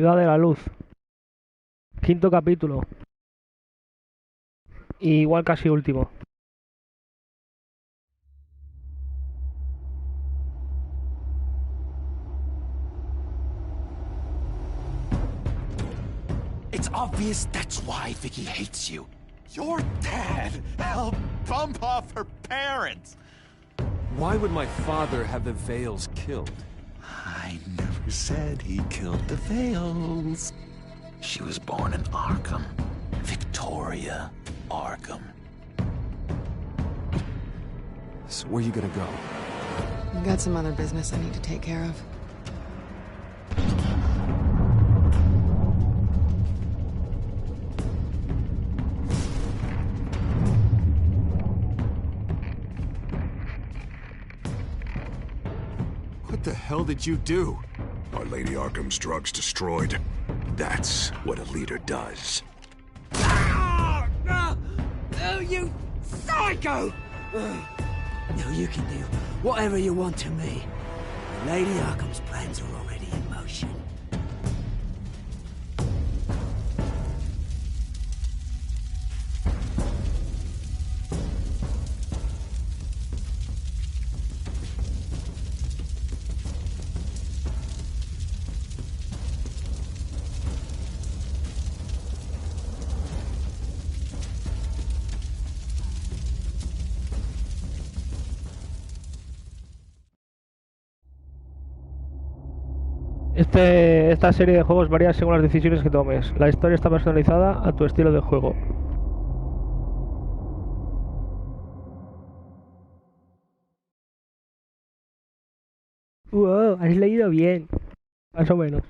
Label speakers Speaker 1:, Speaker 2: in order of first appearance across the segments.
Speaker 1: Ciudad de la Luz. Quinto capítulo. Y igual casi último.
Speaker 2: It's obvious that's why Vicky hates you. Your dad helped bump off her parents.
Speaker 3: Why would my father have the Vales killed?
Speaker 2: I never said he killed the Vales. She was born in Arkham. Victoria Arkham.
Speaker 3: So where are you gonna go?
Speaker 4: I've got some other business I need to take care of.
Speaker 3: What the hell did you do?
Speaker 5: Our Lady Arkham's drugs destroyed. That's what a leader does.
Speaker 6: Oh, no! Oh, you psycho! No, you can do whatever you want to me. Lady Arkham's plans are already in motion.
Speaker 1: Esta serie de juegos varía según las decisiones que tomes. La historia está personalizada a tu estilo de juego. Wow, has leído bien. Más o menos.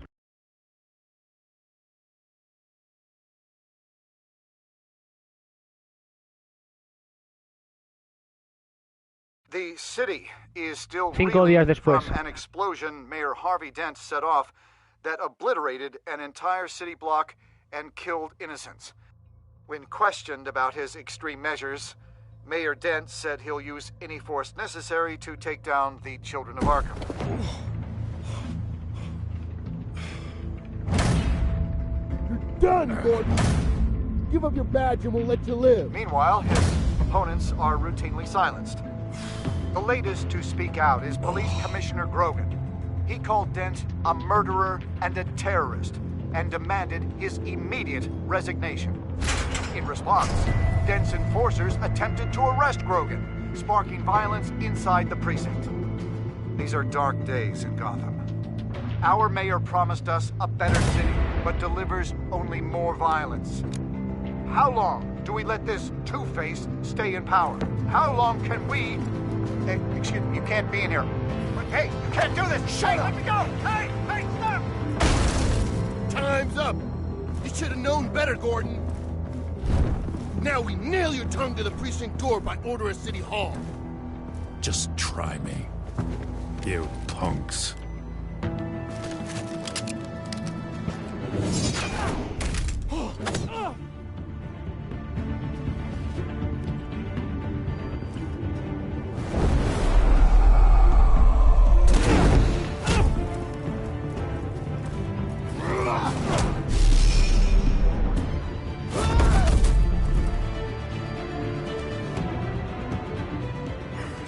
Speaker 7: The city is still
Speaker 1: 5
Speaker 7: reeling
Speaker 1: días después.
Speaker 7: from an explosion Mayor Harvey Dent set off that obliterated an entire city block and killed innocents. When questioned about his extreme measures, Mayor Dent said he'll use any force necessary to take down the children of Arkham.
Speaker 8: You're done, Gordon! Give up your badge and we'll let you live.
Speaker 7: Meanwhile, his opponents are routinely silenced. The latest to speak out is Police Commissioner Grogan. He called Dent a murderer and a terrorist and demanded his immediate resignation. In response, Dent's enforcers attempted to arrest Grogan, sparking violence inside the precinct. These are dark days in Gotham. Our mayor promised us a better city, but delivers only more violence. How long do we let this Two-Face stay in power? How long can we... Hey, excuse me, you can't be in here. But hey, you can't do this! Shut up! Let me go! Hey! Hey, stop!
Speaker 8: Time's up! You should have known better, Gordon. Now we nail your tongue to the precinct door by order of City Hall.
Speaker 5: Just try me. You punks.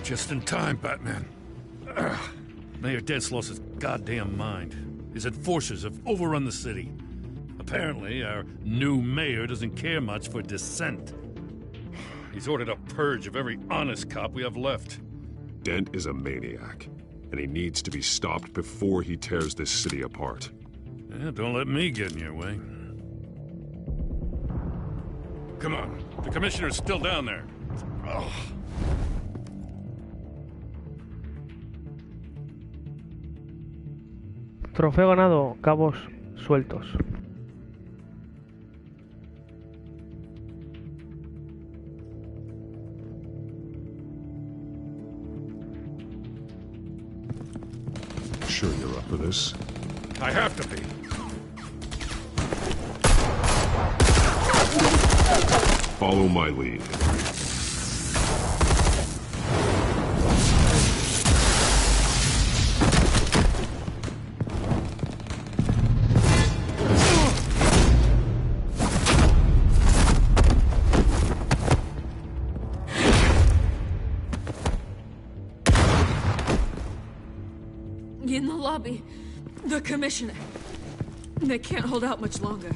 Speaker 9: Just in time, Batman. Mayor Dent's lost his goddamn mind. His enforcers have overrun the city. Apparently, our new mayor doesn't care much for dissent. He's ordered a purge of every honest cop we have left.
Speaker 5: Dent is a maniac, and he needs to be stopped before he tears this city apart.
Speaker 9: Yeah, don't let me get in your way. Come on, the commissioner's still down there. Ugh.
Speaker 1: Trofeo ganado, cabos sueltos.
Speaker 5: Sure you're up for this?
Speaker 9: I have to be.
Speaker 5: Follow my lead.
Speaker 10: In the lobby. The commissioner. They can't hold out much longer.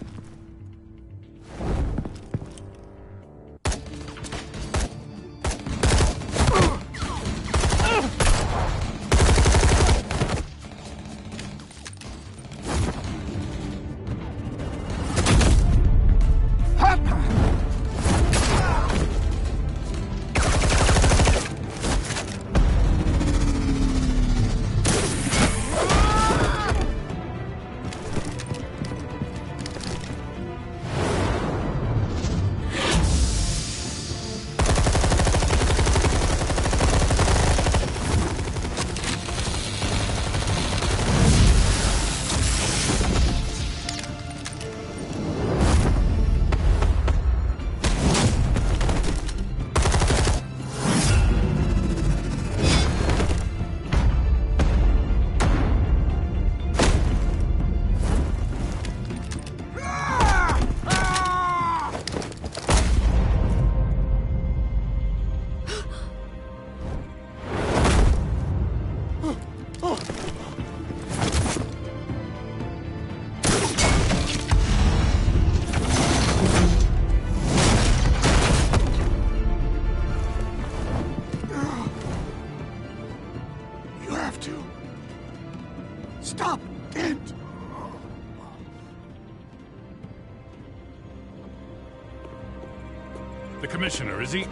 Speaker 9: The commissioner, is he?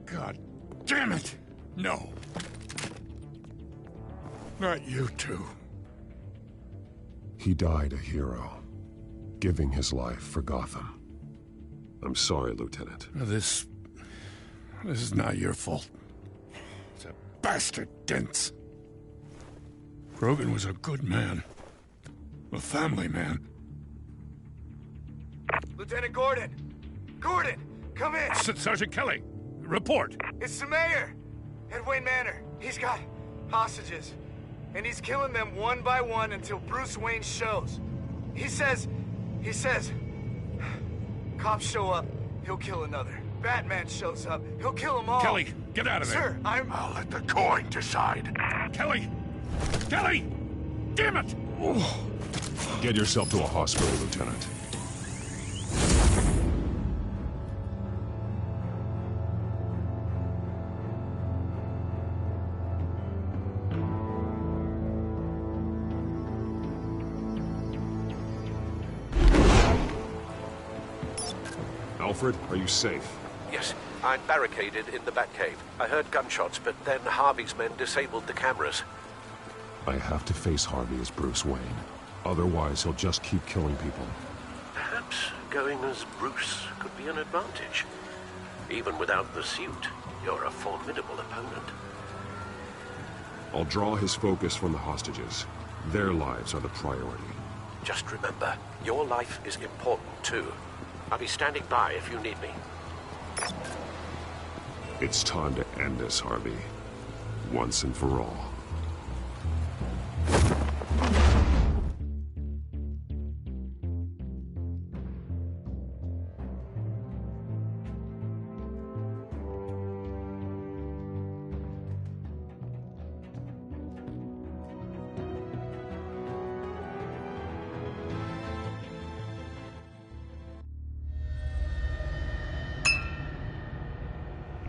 Speaker 9: God damn it! No. Not you two.
Speaker 5: He died a hero, giving his life for Gotham. I'm sorry, Lieutenant.
Speaker 9: This is not your fault. It's a bastard Dent. Grogan was a good man. A family man.
Speaker 7: Lieutenant Gordon! Gordon! Come in!
Speaker 9: Sergeant Kelly! Report!
Speaker 7: It's the mayor! At Wayne Manor. He's got hostages. And he's killing them one by one until Bruce Wayne shows. He says... Cops show up, he'll kill another. Batman shows up, he'll kill them all.
Speaker 9: Kelly, get out of there!
Speaker 7: Sir,
Speaker 8: I'll let the coin decide.
Speaker 9: Kelly! Kelly! Damn it!
Speaker 5: Get yourself to a hospital, Lieutenant. Alfred, are you safe?
Speaker 11: Yes, I'm barricaded in the Batcave. I heard gunshots, but then Harvey's men disabled the cameras.
Speaker 5: I have to face Harvey as Bruce Wayne. Otherwise, he'll just keep killing people.
Speaker 11: Perhaps going as Bruce could be an advantage. Even without the suit, you're a formidable opponent.
Speaker 5: I'll draw his focus from the hostages. Their lives are the priority.
Speaker 11: Just remember, your life is important too. I'll be standing by if you need me.
Speaker 5: It's time to end this, Harvey. Once and for all.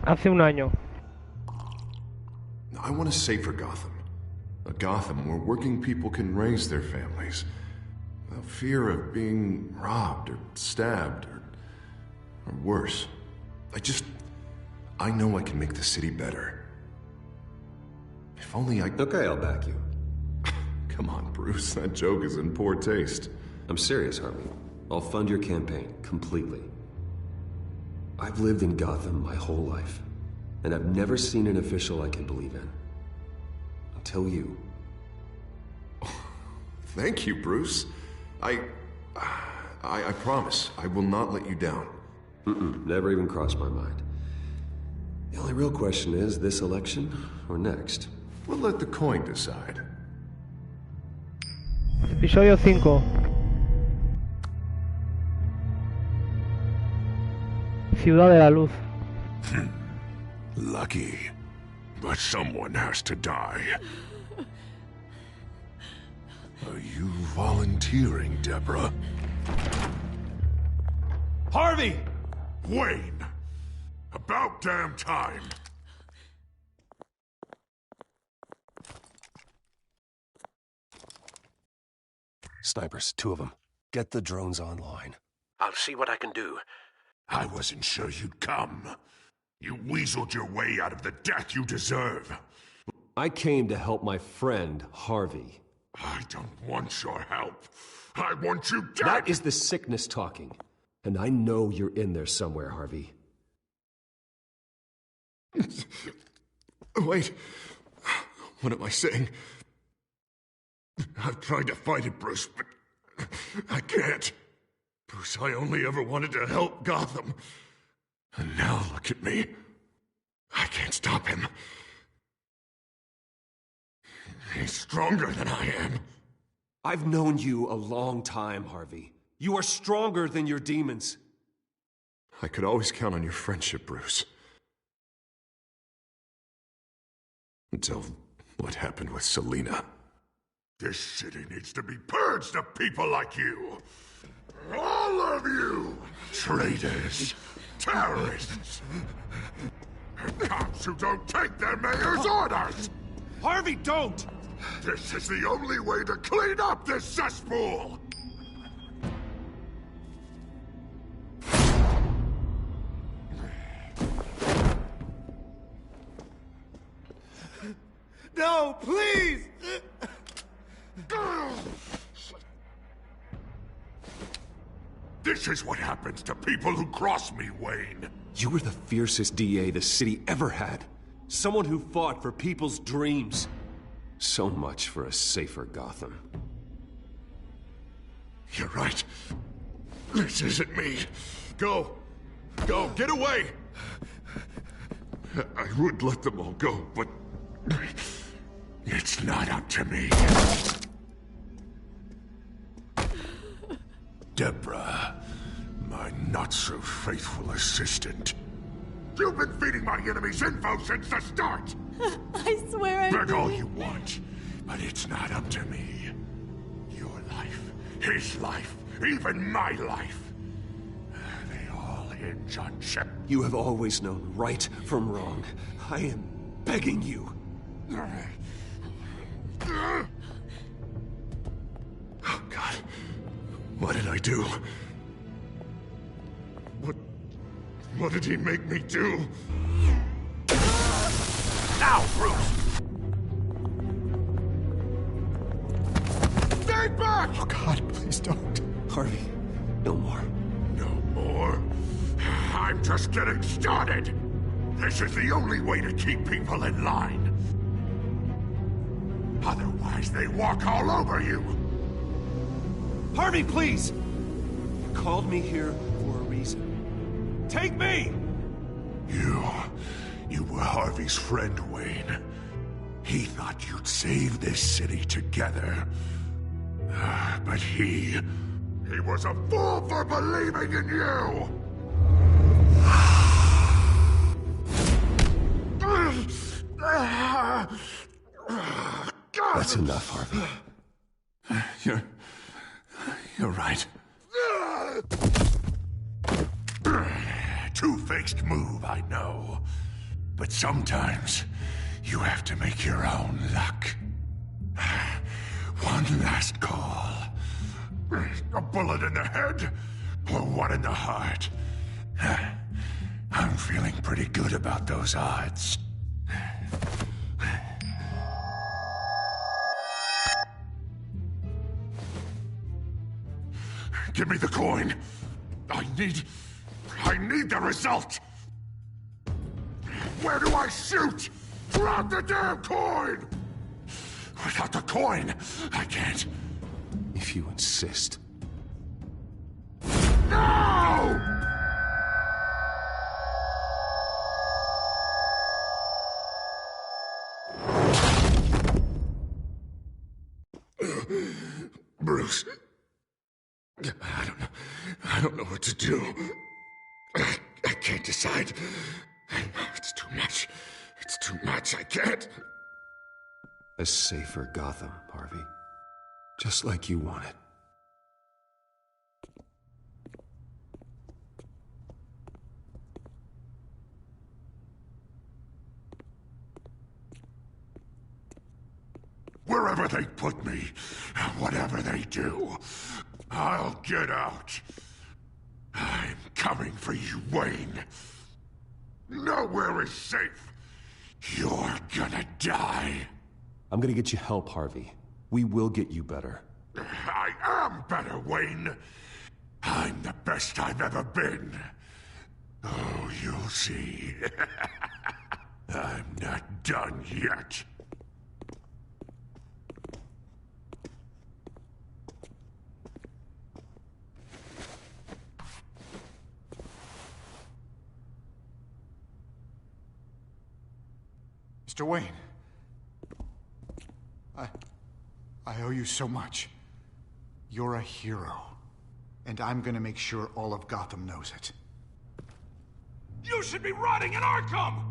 Speaker 1: Hace un año.
Speaker 12: I want a safer Gotham. A Gotham where working people can raise their families without fear of being robbed or stabbed or worse. I know I can make the city better. If only I...
Speaker 13: Okay, I'll back you.
Speaker 12: Come on, Bruce. That joke is in poor taste.
Speaker 13: I'm serious, Harvey. I'll fund your campaign completely. I've lived in Gotham my whole life, and I've never seen an official I can believe in. Until you.
Speaker 12: Thank you, Bruce. I promise, I will not let you down.
Speaker 13: Never even crossed my mind. The only real question is, this election or next?
Speaker 12: We'll let the coin decide.
Speaker 1: Episodio 5. Ciudad de la Luz.
Speaker 8: Lucky.
Speaker 5: But someone has to die. Are you volunteering, Deborah?
Speaker 3: Harvey!
Speaker 5: Wayne! About damn time!
Speaker 14: Snipers, 2 of them. Get the drones online.
Speaker 11: I'll see what I can do.
Speaker 5: I wasn't sure you'd come. You weaseled your way out of the death you deserve.
Speaker 13: I came to help my friend, Harvey.
Speaker 5: I don't want your help. I want you dead!
Speaker 13: That is the sickness talking. And I know you're in there somewhere, Harvey.
Speaker 12: Wait. What am I saying? I've tried to fight it, Bruce, but I can't. Bruce, I only ever wanted to help Gotham. And now look at me. I can't stop him. He's stronger than I am.
Speaker 13: I've known you a long time, Harvey. You are stronger than your demons.
Speaker 12: I could always count on your friendship, Bruce. Until what happened with Selina.
Speaker 5: This city needs to be purged of people like you. All of you! Traitors, terrorists, and cops who don't take their mayor's orders!
Speaker 3: Harvey, don't!
Speaker 5: This is the only way to clean up this cesspool!
Speaker 3: No, please!
Speaker 5: This is what happens to people who cross me, Wayne.
Speaker 13: You were the fiercest DA the city ever had. Someone who fought for people's dreams. So much for a safer Gotham.
Speaker 12: You're right. This isn't me. Go. Go. Get away. I would let them all go, but
Speaker 5: it's not up to me. Deborah, my not-so-faithful assistant. You've been feeding my enemies info since the start!
Speaker 10: I swear I
Speaker 5: Beg all you want, but it's not up to me. Your life, his life, even my life. They all hinge on Chip.
Speaker 13: You have always known right from wrong. I am begging you.
Speaker 12: Oh, God. What did I do? What did he make me do?
Speaker 5: Now, Bruce! Stay back!
Speaker 12: Oh, God, please don't.
Speaker 13: Harvey, no more.
Speaker 5: No more? I'm just getting started. This is the only way to keep people in line. Otherwise, they walk all over you.
Speaker 3: Harvey, please! You called me here for a reason. Take me!
Speaker 5: You were Harvey's friend, Wayne. He thought you'd save this city together. But he was a fool for believing in you!
Speaker 13: That's enough, Harvey.
Speaker 5: You're right. Two-faced move, I know. But sometimes you have to make your own luck. One last call. A bullet in the head or one in the heart. I'm feeling pretty good about those odds. Give me the coin. I need the result. Where do I shoot? Drop the damn coin! Without the coin, I can't.
Speaker 13: If you insist.
Speaker 5: No! Bruce. I don't know what to do. I can't decide. It's too much. It's too too much. I can't.
Speaker 13: A safer Gotham, Harvey. Just like you wanted.
Speaker 5: Wherever they put me, whatever they do, I'll get out. I'm coming for you, Wayne. Nowhere is safe. You're gonna die.
Speaker 13: I'm gonna get you help, Harvey. We will get you better.
Speaker 5: I am better, Wayne. I'm the best I've ever been. Oh, you'll see. I'm not done yet.
Speaker 7: Mr. Wayne, I owe you so much. You're a hero, and I'm gonna make sure all of Gotham knows it.
Speaker 3: You should be rotting in Arkham!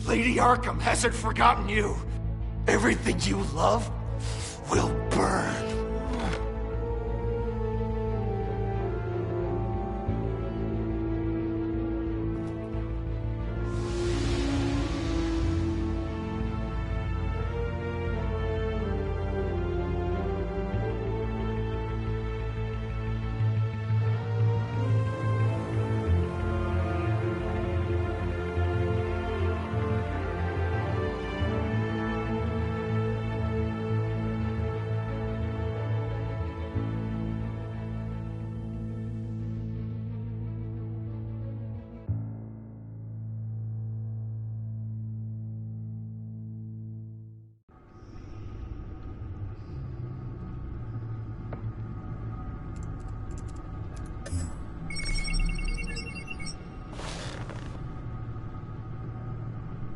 Speaker 3: Lady Arkham hasn't forgotten you. Everything you love will burn.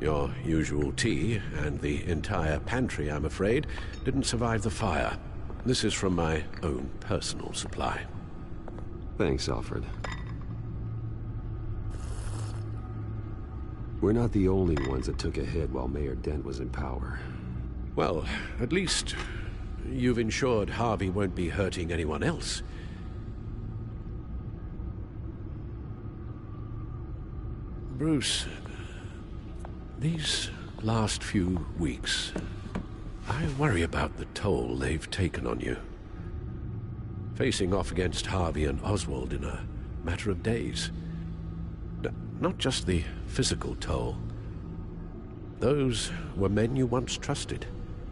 Speaker 11: Your usual tea and the entire pantry, I'm afraid, didn't survive the fire. This is from my own personal supply.
Speaker 13: Thanks, Alfred. We're not the only ones that took a hit while Mayor Dent was in power.
Speaker 11: Well, at least you've ensured Harvey won't be hurting anyone else. Bruce, these last few weeks, I worry about the toll they've taken on you. Facing off against Harvey and Oswald in a matter of days. Not just the physical toll. Those were men you once trusted,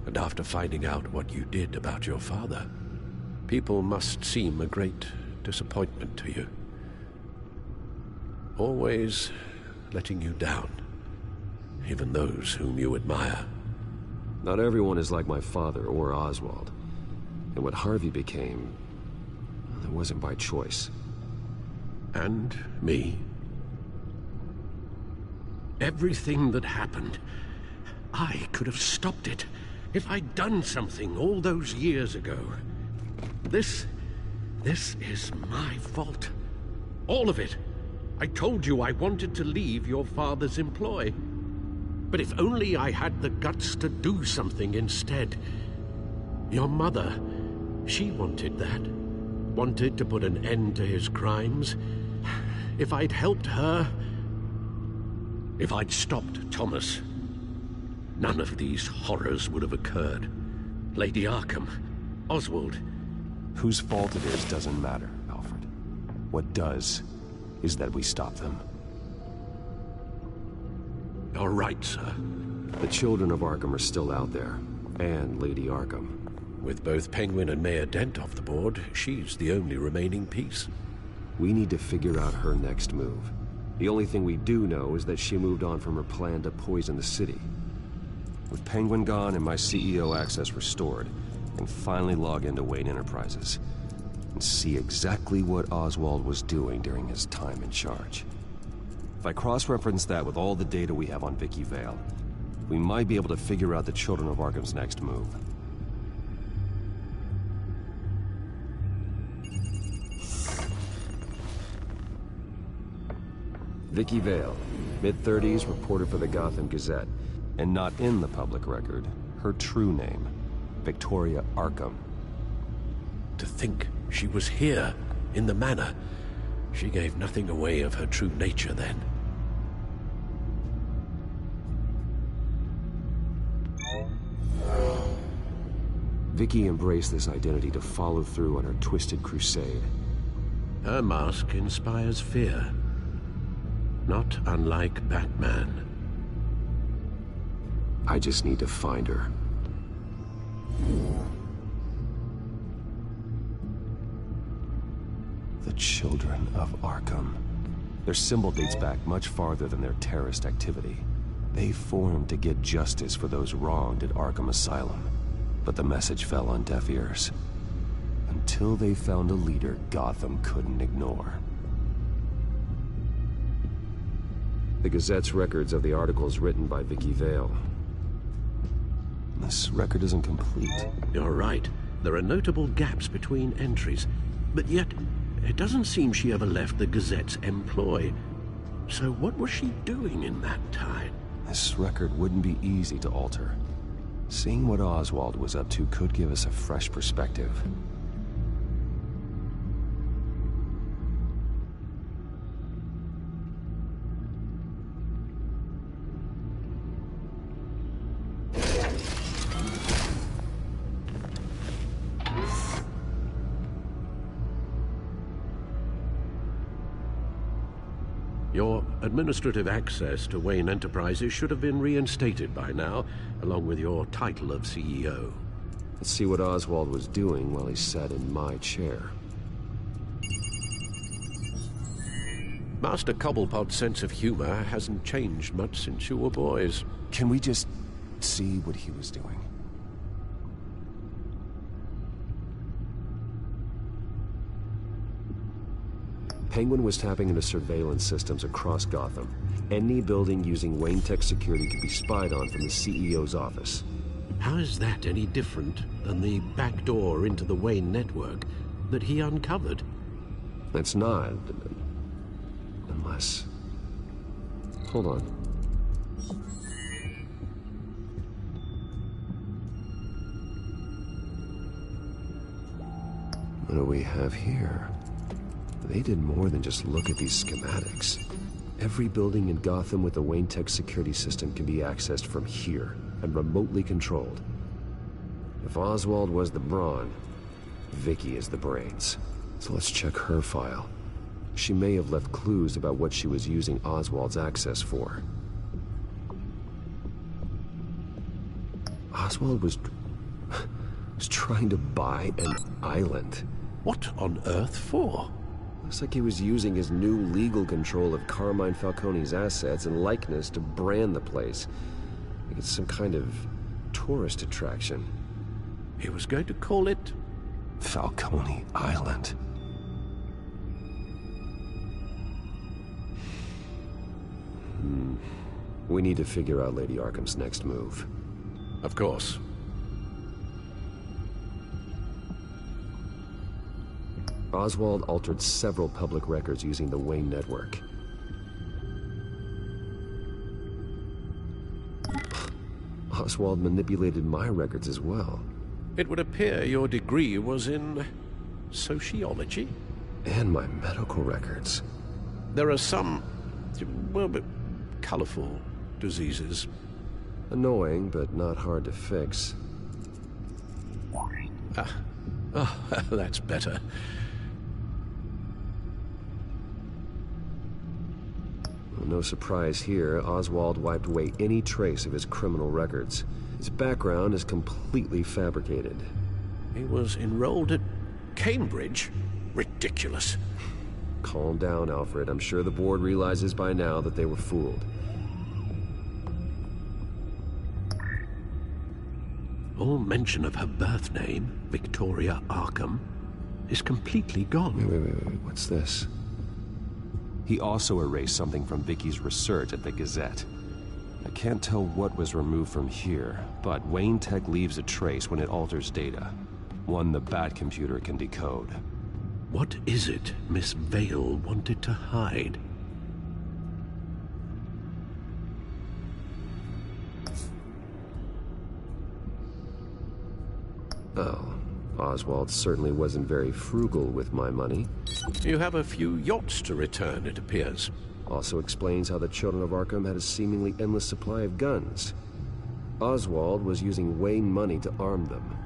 Speaker 11: and after finding out what you did about your father, people must seem a great disappointment to you. Always letting you down, even those whom you admire.
Speaker 13: Not everyone is like my father or Oswald. And what Harvey became, it wasn't by choice.
Speaker 11: And me. Everything that happened, I could have stopped it if I'd done something all those years ago. This is my fault. All of it. I told you I wanted to leave your father's employ. But if only I had the guts to do something instead. Your mother, she wanted that. Wanted to put an end to his crimes. If I'd helped her, if I'd stopped Thomas, none of these horrors would have occurred. Lady Arkham, Oswald.
Speaker 13: Whose fault it is doesn't matter, Alfred. What does is that we stop them.
Speaker 11: All right, sir.
Speaker 13: The children of Arkham are still out there, and Lady Arkham.
Speaker 11: With both Penguin and Mayor Dent off the board, she's the only remaining piece.
Speaker 13: We need to figure out her next move. The only thing we do know is that she moved on from her plan to poison the city. With Penguin gone and my CEO access restored, I can finally log into Wayne Enterprises and see exactly what Oswald was doing during his time in charge. If I cross-reference that with all the data we have on Vicky Vale, we might be able to figure out the Children of Arkham's next move. Vicky Vale, mid-30s, reporter for the Gotham Gazette. And not in the public record, her true name, Victoria Arkham.
Speaker 11: To think she was here, in the manor. She gave nothing away of her true nature then.
Speaker 13: Vicky embraced this identity to follow through on her twisted crusade.
Speaker 11: Her mask inspires fear. Not unlike Batman.
Speaker 13: I just need to find her. The Children of Arkham. Their symbol dates back much farther than their terrorist activity. They formed to get justice for those wronged at Arkham Asylum. But the message fell on deaf ears. Until they found a leader Gotham couldn't ignore. The Gazette's records of the articles written by Vicky Vale. This record isn't complete.
Speaker 11: You're right. There are notable gaps between entries. But yet, it doesn't seem she ever left the Gazette's employ. So what was she doing in that time?
Speaker 13: This record wouldn't be easy to alter. Seeing what Oswald was up to could give us a fresh perspective.
Speaker 11: Your administrative access to Wayne Enterprises should have been reinstated by now, along with your title of CEO.
Speaker 13: Let's see what Oswald was doing while he sat in my chair.
Speaker 11: Master Cobblepot's sense of humor hasn't changed much since you were boys.
Speaker 13: Can we just see what he was doing? Penguin was tapping into surveillance systems across Gotham. Any building using Wayne Tech security could be spied on from the CEO's office.
Speaker 11: How is that any different than the back door into the Wayne network that he uncovered?
Speaker 13: It's not. Unless... Hold on. What do we have here? They did more than just look at these schematics. Every building in Gotham with the Wayne Tech security system can be accessed from here and remotely controlled. If Oswald was the brawn, Vicky is the brains. So let's check her file. She may have left clues about what she was using Oswald's access for. Oswald was trying to buy an island.
Speaker 11: What on earth for?
Speaker 13: Looks like he was using his new legal control of Carmine Falcone's assets and likeness to brand the place. Like it's some kind of tourist attraction.
Speaker 11: He was going to call it...
Speaker 13: Falcone Island. We need to figure out Lady Arkham's next move.
Speaker 11: Of course.
Speaker 13: Oswald altered several public records using the Wayne network. Oswald manipulated my records as well.
Speaker 11: It would appear your degree was in... sociology?
Speaker 13: And my medical records.
Speaker 11: There are some... well, colorful diseases.
Speaker 13: Annoying, but not hard to fix.
Speaker 11: Oh, that's better.
Speaker 13: No surprise here, Oswald wiped away any trace of his criminal records. His background is completely fabricated.
Speaker 11: He was enrolled at Cambridge? Ridiculous.
Speaker 13: Calm down, Alfred. I'm sure the board realizes by now that they were fooled.
Speaker 11: All mention of her birth name, Victoria Arkham, is completely gone.
Speaker 13: Wait. What's this? He also erased something from Vicky's research at the Gazette. I can't tell what was removed from here, but Wayne Tech leaves a trace when it alters data. One the Bat computer can decode.
Speaker 11: What is it Miss Vale wanted to hide?
Speaker 13: Oh, Oswald certainly wasn't very frugal with my money.
Speaker 11: You have a few yachts to return, it appears.
Speaker 13: Also explains how the children of Arkham had a seemingly endless supply of guns. Oswald was using Wayne money to arm them.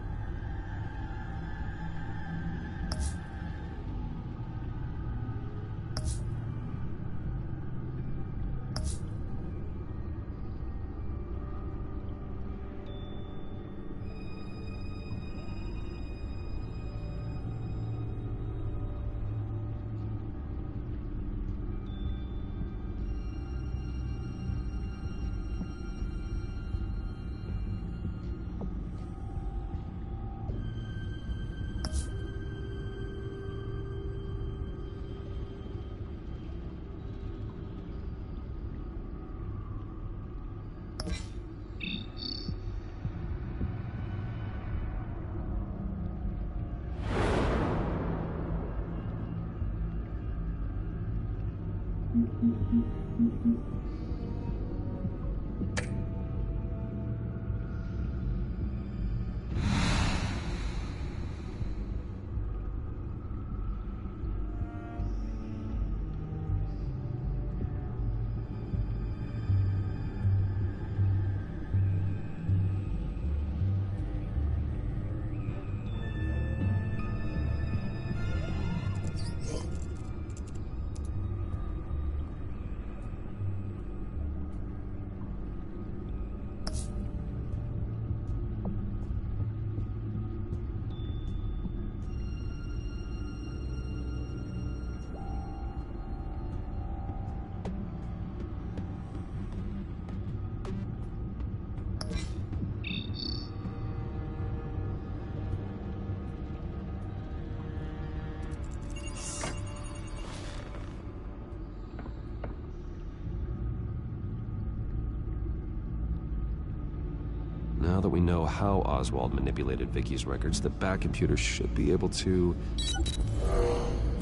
Speaker 13: Now that we know how Oswald manipulated Vicky's records, the back computer should be able to...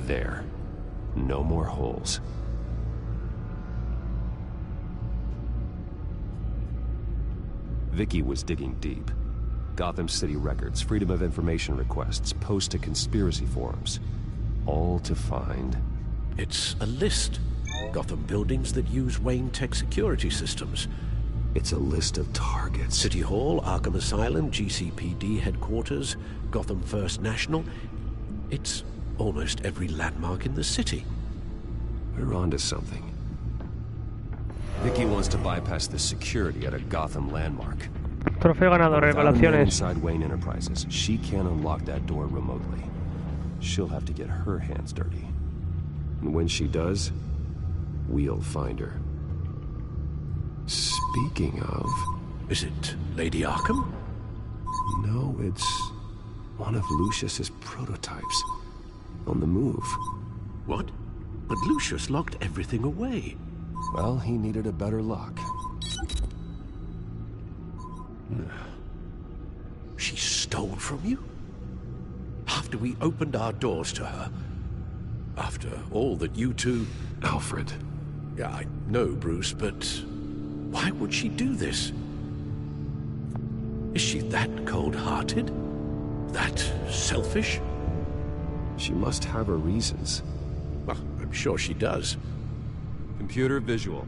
Speaker 13: There. No more holes. Vicky was digging deep. Gotham City records, Freedom of Information requests, posts to conspiracy forums. All to find...
Speaker 11: It's a list. Gotham buildings that use Wayne Tech security systems.
Speaker 13: It's a list of targets.
Speaker 11: City Hall, Arkham Asylum, GCPD headquarters, Gotham First National. It's almost every landmark in the city.
Speaker 13: We're onto something. Vicky wants to bypass the security at a Gotham landmark.
Speaker 1: Trofeo ganado, revelaciones.
Speaker 13: Inside Wayne Enterprises, she can't unlock that door remotely. She'll have to get her hands dirty. And when she does, we'll find her. Speaking of...
Speaker 11: Is it Lady Arkham?
Speaker 13: No, it's one of Lucius's prototypes. On the move.
Speaker 11: What? But Lucius locked everything away.
Speaker 13: Well, he needed a better lock.
Speaker 11: She stole from you? After we opened our doors to her? After all that you two...
Speaker 13: Alfred.
Speaker 11: Yeah, I know, Bruce, but... why would she do this? Is she that cold-hearted? That selfish?
Speaker 13: She must have her reasons.
Speaker 11: Well, I'm sure she does.
Speaker 13: Computer visual.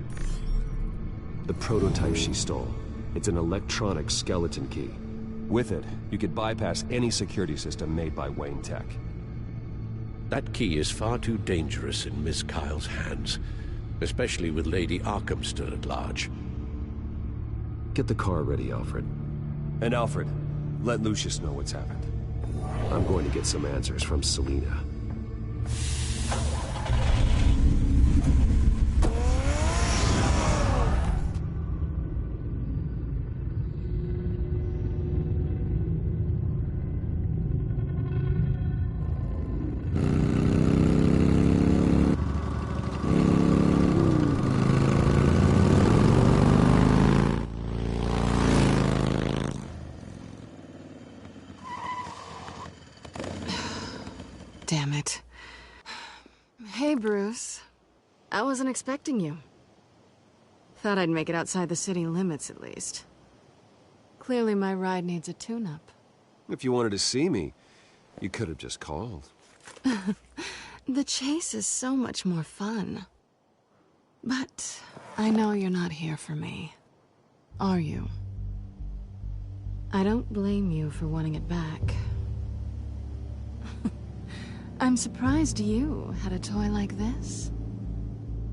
Speaker 13: The prototype she stole. It's an electronic skeleton key. With it, you could bypass any security system made by Wayne Tech.
Speaker 11: That key is far too dangerous in Miss Kyle's hands, especially with Lady Arkham still at large.
Speaker 13: Get the car ready, Alfred. And Alfred, let Lucius know what's happened. I'm going to get some answers from Selina.
Speaker 4: Damn it. Hey, Bruce. I wasn't expecting you. Thought I'd make it outside the city limits, at least. Clearly my ride needs a tune-up.
Speaker 13: If you wanted to see me, you could have just called.
Speaker 4: The chase is so much more fun. But I know you're not here for me. Are you? I don't blame you for wanting it back. I'm surprised you had a toy like this.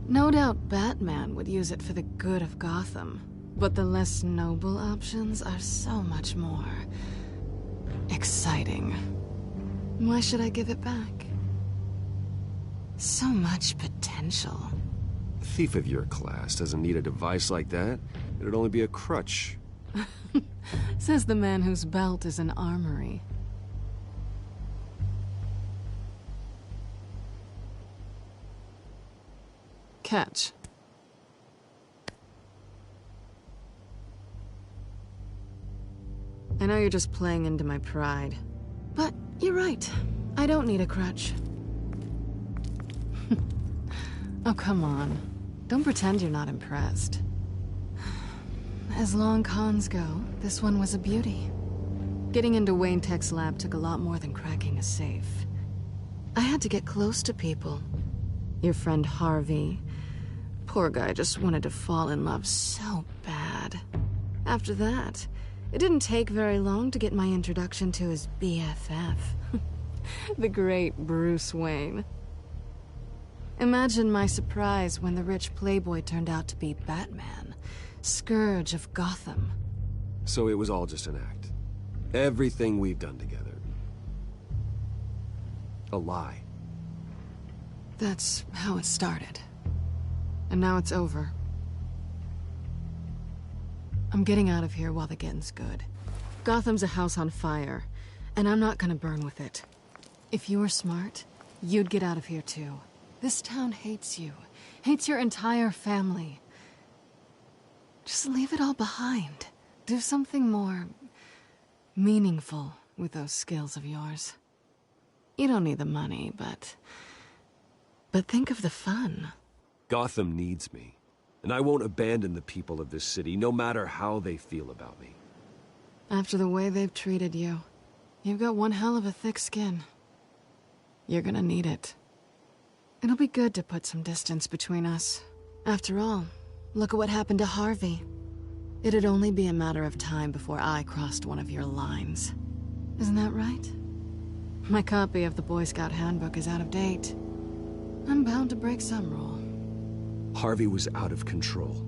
Speaker 4: No doubt Batman would use it for the good of Gotham, but the less noble options are so much more exciting. Why should I give it back? So much potential.
Speaker 13: A thief of your class doesn't need a device like that. It'd only be a crutch.
Speaker 4: Says the man whose belt is an armory. Catch. I know you're just playing into my pride, but you're right. I don't need a crutch. Oh, come on. Don't pretend you're not impressed. As long cons go, this one was a beauty. Getting into Wayne Tech's lab took a lot more than cracking a safe. I had to get close to people. Your friend Harvey. Poor guy just wanted to fall in love so bad. After that, it didn't take very long to get my introduction to his BFF. The great Bruce Wayne. Imagine my surprise when the rich playboy turned out to be Batman, scourge of Gotham.
Speaker 13: So it was all just an act. Everything we've done together. A lie.
Speaker 4: That's how it started. And now it's over. I'm getting out of here while the getting's good. Gotham's a house on fire, and I'm not gonna burn with it. If you were smart, you'd get out of here too. This town hates you. Hates your entire family. Just leave it all behind. Do something more meaningful with those skills of yours. You don't need the money, but think of the fun.
Speaker 13: Gotham needs me, and I won't abandon the people of this city, no matter how they feel about me.
Speaker 4: After the way they've treated you, you've got one hell of a thick skin. You're gonna need it. It'll be good to put some distance between us. After all, look at what happened to Harvey. It'd only be a matter of time before I crossed one of your lines. Isn't that right? My copy of the Boy Scout Handbook is out of date. I'm bound to break some rule.
Speaker 13: Harvey was out of control,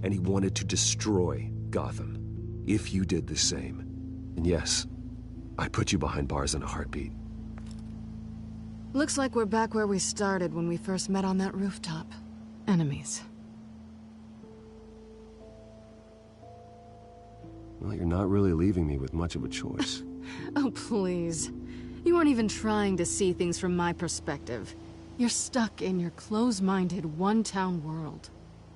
Speaker 13: and he wanted to destroy Gotham. If you did the same, and yes, I'd put you behind bars in a heartbeat.
Speaker 4: Looks like we're back where we started when we first met on that rooftop. Enemies.
Speaker 13: Well, you're not really leaving me with much of a choice.
Speaker 4: Oh, please. You aren't even trying to see things from my perspective. You're stuck in your close-minded, one-town world.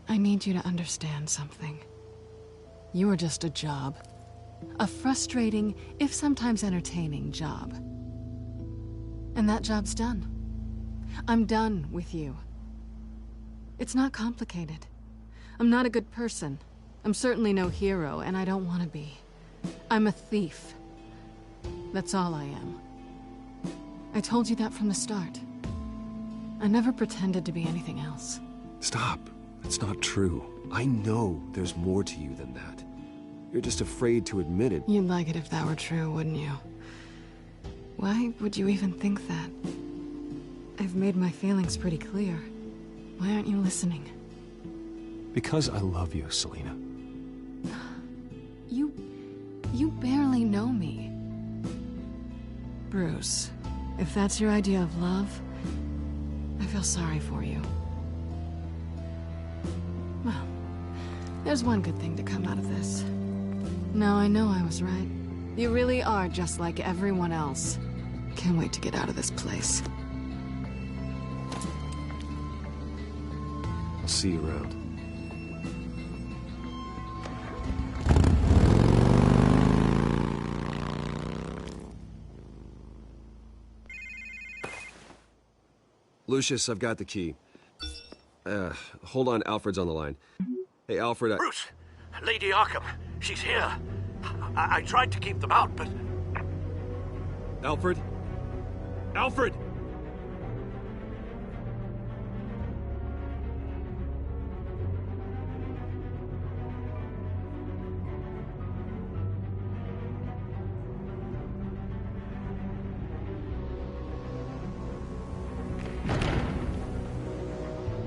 Speaker 4: I need you to understand something. You are just a job. A frustrating, if sometimes entertaining, job. And that job's done. I'm done with you. It's not complicated. I'm not a good person. I'm certainly no hero, and I don't want to be. I'm a thief. That's all I am. I told you that from the start. I never pretended to be anything else.
Speaker 13: Stop. That's not true. I know there's more to you than that. You're just afraid to admit it.
Speaker 4: You'd like it if that were true, wouldn't you? Why would you even think that? I've made my feelings pretty clear. Why aren't you listening?
Speaker 13: Because I love you, Selina.
Speaker 4: You barely know me. Bruce, if that's your idea of love, I feel sorry for you. Well, there's one good thing to come out of this. Now I know I was right. You really are just like everyone else. Can't wait to get out of this place.
Speaker 13: I'll see you around. Lucius, I've got the key. Hold on, Alfred's on the line. Hey, Alfred,
Speaker 11: Bruce! Lady Arkham, she's here. I tried to keep them out, but
Speaker 3: Alfred? Alfred!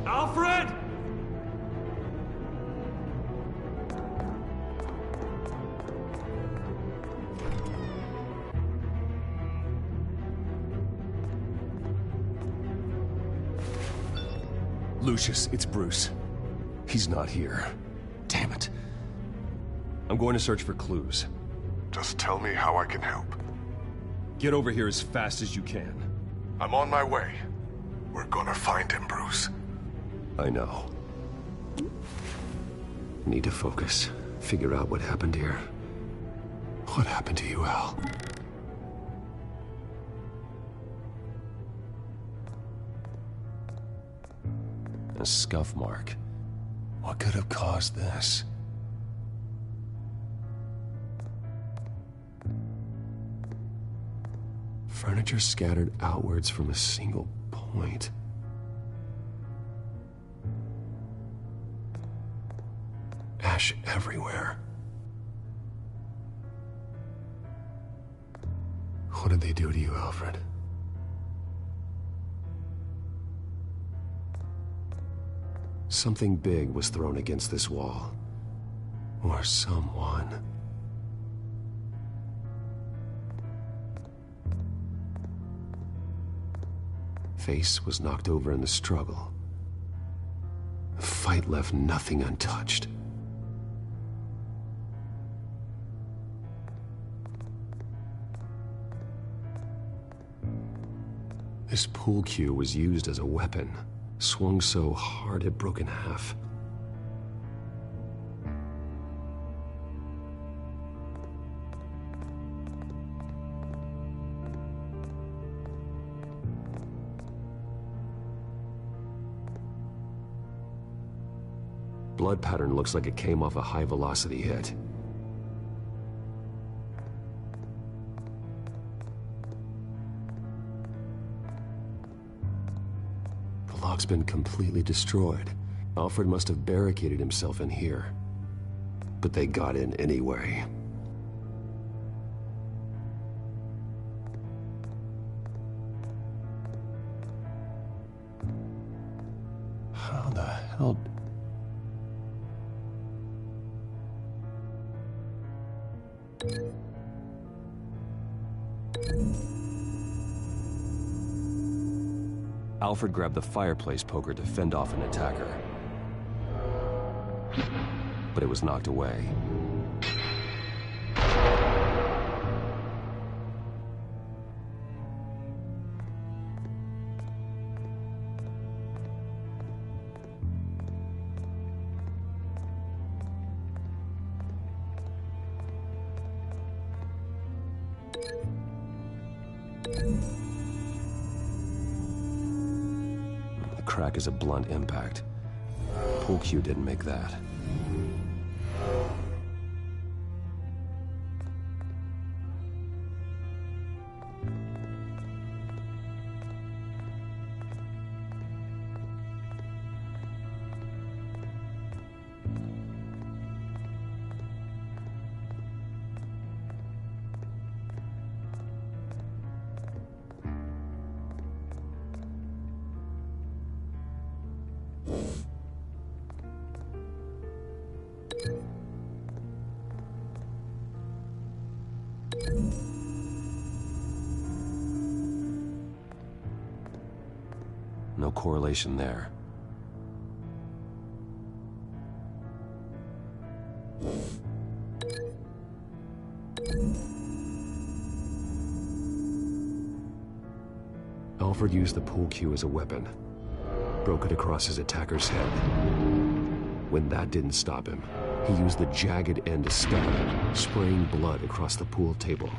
Speaker 3: Alfred!
Speaker 14: Lucius, it's Bruce. He's not here. Damn it. I'm going to search for clues.
Speaker 5: Just tell me how I can help.
Speaker 14: Get over here as fast as you can.
Speaker 5: I'm on my way. We're gonna find him, Bruce.
Speaker 14: I know. Need to focus. Figure out what happened here. What happened to you, Al? A scuff mark. What could have caused this? Furniture scattered outwards from a single point. Ash everywhere. What did they do to you, Alfred? Something big was thrown against this wall. Or someone. Face was knocked over in the struggle. The fight left nothing untouched. This pool cue was used as a weapon. Swung so hard it broke in half. Blood pattern looks like it came off a high-velocity hit. The lock's been completely destroyed. Alfred must have barricaded himself in here. But they got in anyway. How the hell... Alfred grabbed the fireplace poker to fend off an attacker. But it was knocked away. The crack is a blunt impact. Pool cue didn't make that. No correlation there. Alfred used the pool cue as a weapon. Broke it across his attacker's head. When that didn't stop him, he used the jagged end to stab, spraying blood across the pool table.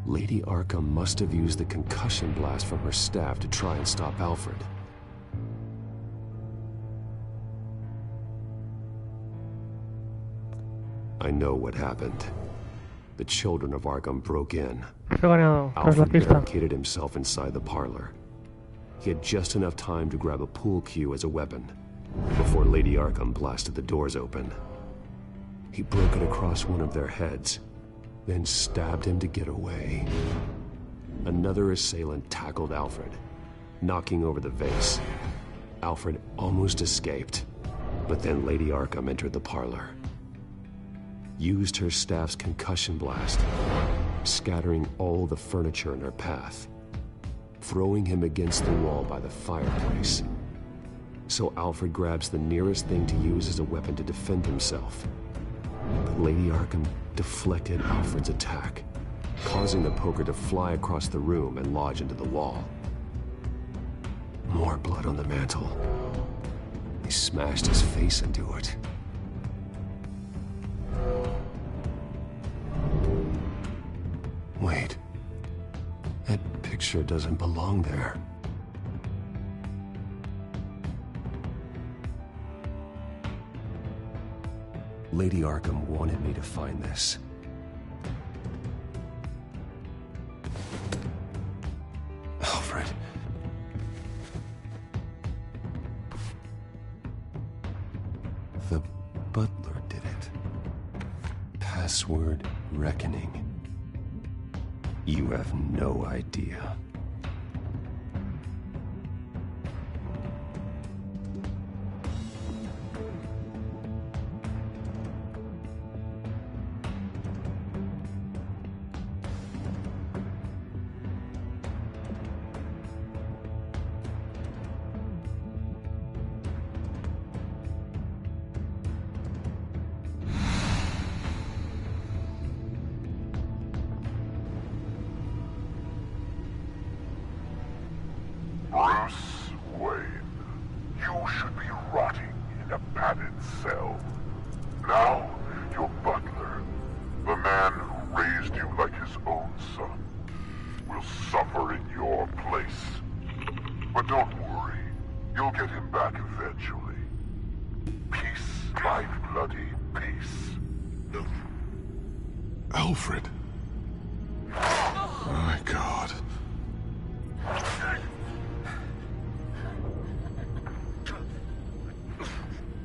Speaker 14: Lady Arkham must have used the concussion blast from her staff to try and stop Alfred. I know what happened. The children of Arkham broke in. Alfred barricaded himself inside the parlor. He had just enough time to grab a pool cue as a weapon before Lady Arkham blasted the doors open. He broke it across one of their heads, then stabbed him to get away. Another assailant tackled Alfred, knocking over the vase. Alfred almost escaped, but then Lady Arkham entered the parlor, used her staff's concussion blast, scattering all the furniture in her path, throwing him against the wall by the fireplace. So Alfred grabs the nearest thing to use as a weapon to defend himself. But Lady Arkham deflected Alfred's attack, causing the poker to fly across the room and lodge into the wall. More blood on the mantle. He smashed his face into it. Wait. That picture doesn't belong there. Lady Arkham wanted me to find this. Alfred. The butler did it. Password reckoning. You have no idea.
Speaker 5: Alfred. My God.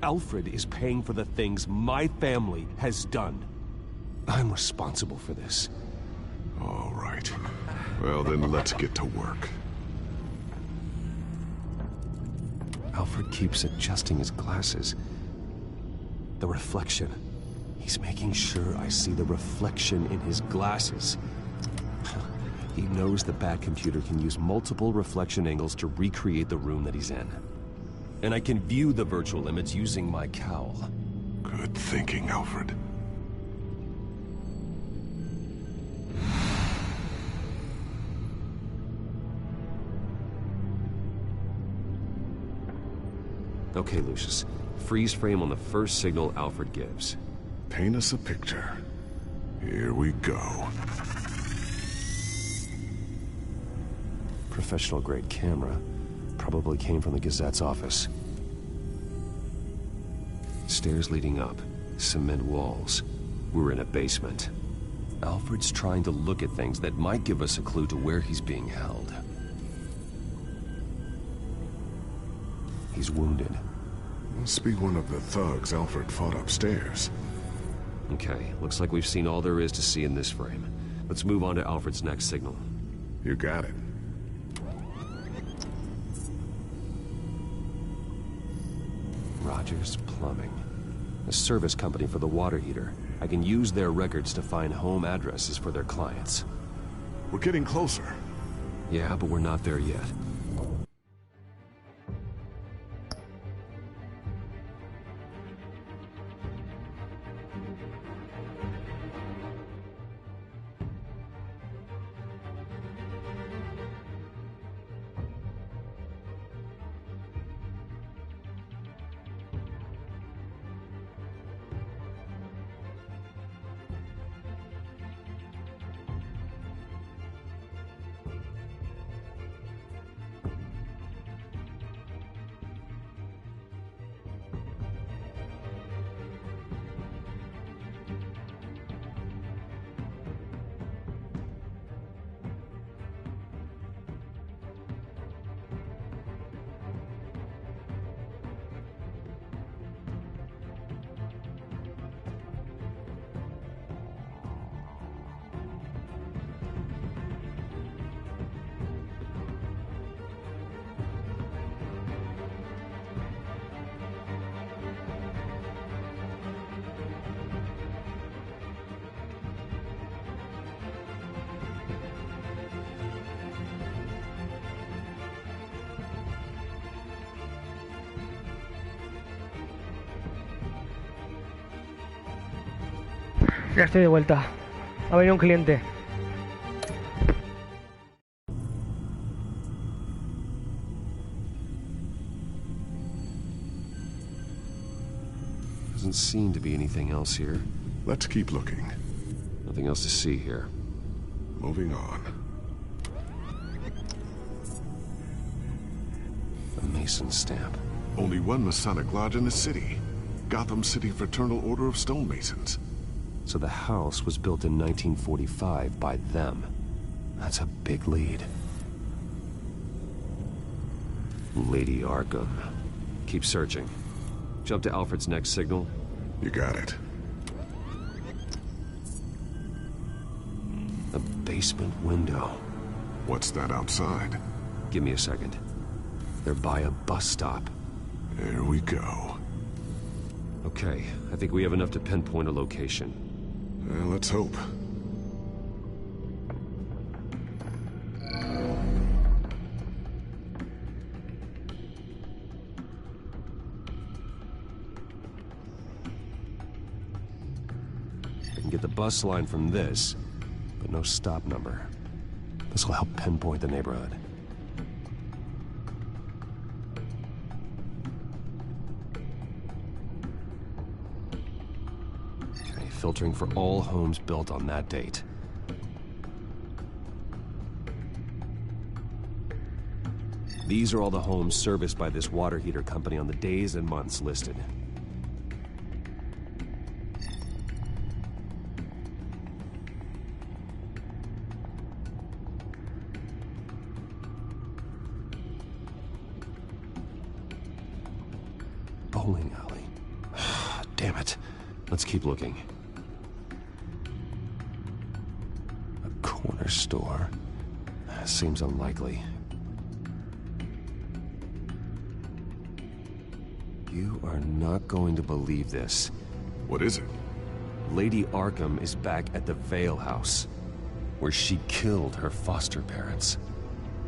Speaker 14: Alfred is paying for the things my family has done. I'm responsible for this.
Speaker 5: All right. Well, then let's get to work.
Speaker 14: Alfred keeps adjusting his glasses. The reflection. He's making sure I see the reflection in his glasses. He knows the Bat-computer can use multiple reflection angles to recreate the room that he's in. And I can view the virtual image using my cowl.
Speaker 5: Good thinking, Alfred.
Speaker 14: Okay, Lucius. Freeze frame on the first signal Alfred gives.
Speaker 5: Paint us a picture. Here we go.
Speaker 14: Professional-grade camera. Probably came from the Gazette's office. Stairs leading up. Cement walls. We're in a basement. Alfred's trying to look at things that might give us a clue to where he's being held. He's wounded.
Speaker 12: Must be one of the thugs Alfred fought upstairs.
Speaker 14: Okay, looks like we've seen all there is to see in this frame. Let's move on to Alfred's next signal.
Speaker 12: You got it.
Speaker 14: Rogers Plumbing. A service company for the water heater. I can use their records to find home addresses for their clients.
Speaker 12: We're getting closer.
Speaker 14: Yeah, but we're not there yet.
Speaker 1: Ya estoy de vuelta. Ha venido un cliente.
Speaker 14: Doesn't seem to be anything else here.
Speaker 12: Let's keep looking.
Speaker 14: Nothing else to see here.
Speaker 12: Moving on.
Speaker 14: A Mason stamp.
Speaker 12: Only one Masonic lodge in the city. Gotham City Fraternal Order of Stonemasons.
Speaker 14: So the house was built in 1945 by them. That's a big lead. Lady Arkham. Keep searching. Jump to Alfred's next signal.
Speaker 12: You got it.
Speaker 14: A basement window.
Speaker 12: What's that outside?
Speaker 14: Give me a second. They're by a bus stop.
Speaker 12: There we go.
Speaker 14: Okay, I think we have enough to pinpoint a location.
Speaker 12: Well, let's hope.
Speaker 14: I can get the bus line from this, but no stop number. This will help pinpoint the neighborhood. Okay, filtering for all homes built on that date. These are all the homes serviced by this water heater company on the days and months listed. Bowling alley. Damn it. Let's keep looking. A corner store. Seems unlikely. You are not going to believe this.
Speaker 12: What is it?
Speaker 14: Lady Arkham is back at the Vale House, where she killed her foster parents.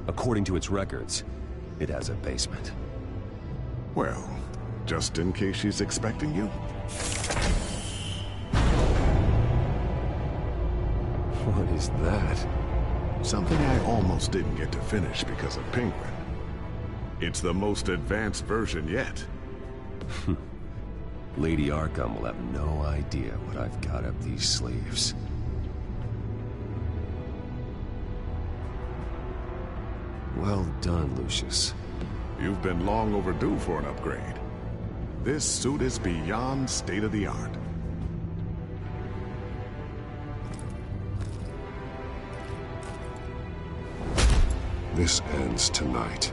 Speaker 14: According to its records, it has a basement.
Speaker 12: Well, just in case she's expecting you?
Speaker 14: What is that?
Speaker 12: Something I almost didn't get to finish because of Penguin. It's the most advanced version yet.
Speaker 14: Lady Arkham will have no idea what I've got up these sleeves. Well done, Lucius.
Speaker 12: You've been long overdue for an upgrade. This suit is beyond state-of-the-art.
Speaker 14: This ends tonight.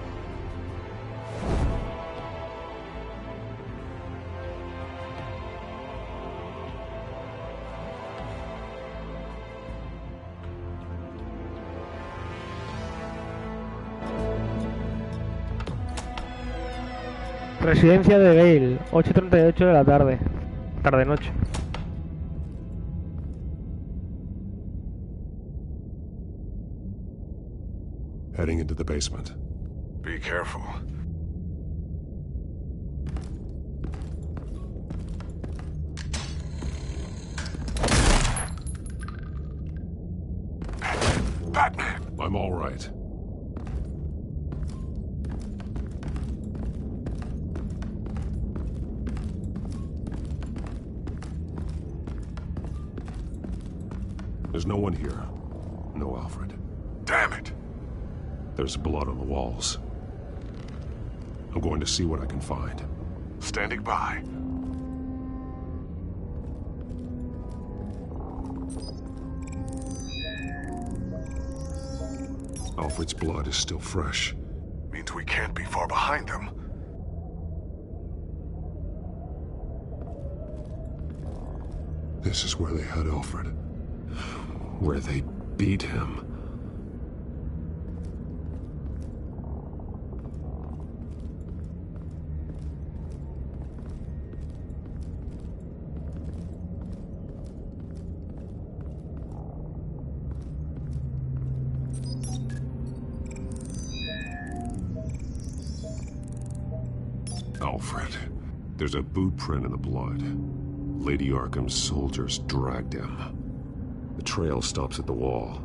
Speaker 1: Residencia de Gale, 8:38 de la tarde. Tarde-noche.
Speaker 14: Heading into the basement.
Speaker 12: Be careful.
Speaker 5: Batman!
Speaker 14: I'm all right. There's no one here. No Alfred.
Speaker 5: Damn it!
Speaker 14: There's blood on the walls. I'm going to see what I can find.
Speaker 5: Standing by.
Speaker 14: Alfred's blood is still fresh.
Speaker 5: Means we can't be far behind them.
Speaker 14: This is where they had Alfred. Where they beat him. Alfred. There's a boot print in the blood. Lady Arkham's soldiers dragged him. The trail stops at the wall.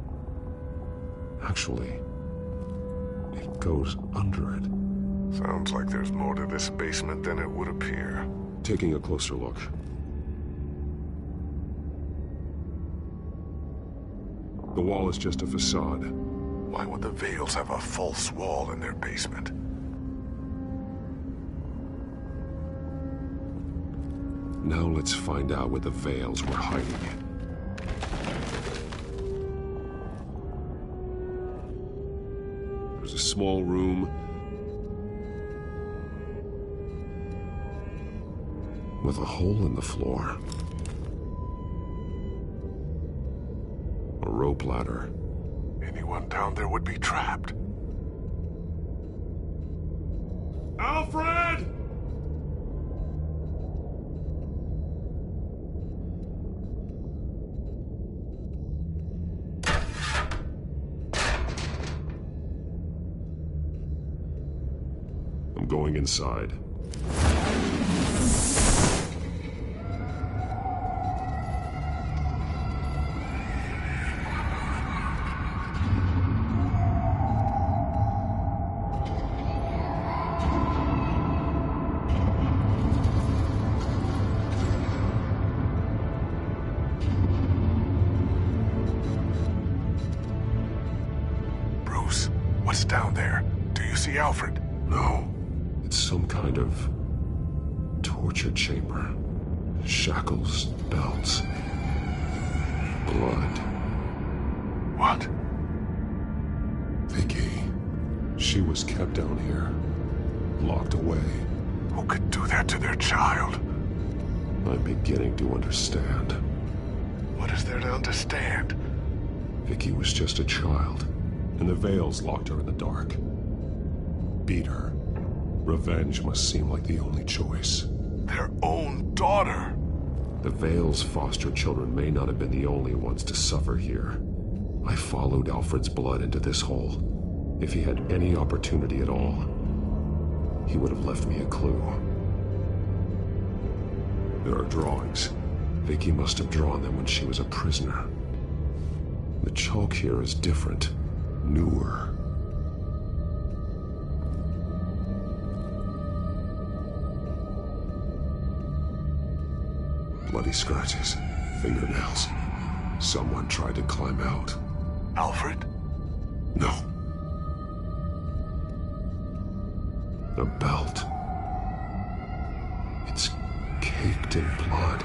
Speaker 14: Actually, it goes under it.
Speaker 5: Sounds like there's more to this basement than it would appear.
Speaker 14: Taking a closer look. The wall is just a facade.
Speaker 5: Why would the Vales have a false wall in their basement?
Speaker 14: Now let's find out where the Vales were hiding. There's a small room with a hole in the floor. A rope ladder.
Speaker 5: Anyone down there would be trapped. Alfred!
Speaker 14: I'm going inside.
Speaker 5: Bruce, what's down there? Do you see Alfred?
Speaker 14: No. It's some kind of torture chamber. Shackles, belts, blood.
Speaker 5: What?
Speaker 14: Vicky. She was kept down here, locked away.
Speaker 5: Who could do that to their child?
Speaker 14: I'm beginning to understand.
Speaker 5: What is there to understand?
Speaker 14: Vicky was just a child, and the Vales locked her in the dark. Beat her. Revenge must seem like the only choice.
Speaker 5: Their own daughter!
Speaker 14: The Vales' foster children may not have been the only ones to suffer here. I followed Alfred's blood into this hole. If he had any opportunity at all, he would have left me a clue. There are drawings. Vicky must have drawn them when she was a prisoner. The chalk here is different, newer. Bloody scratches, fingernails. Someone tried to climb out.
Speaker 5: Alfred?
Speaker 14: No. A belt. It's caked in blood.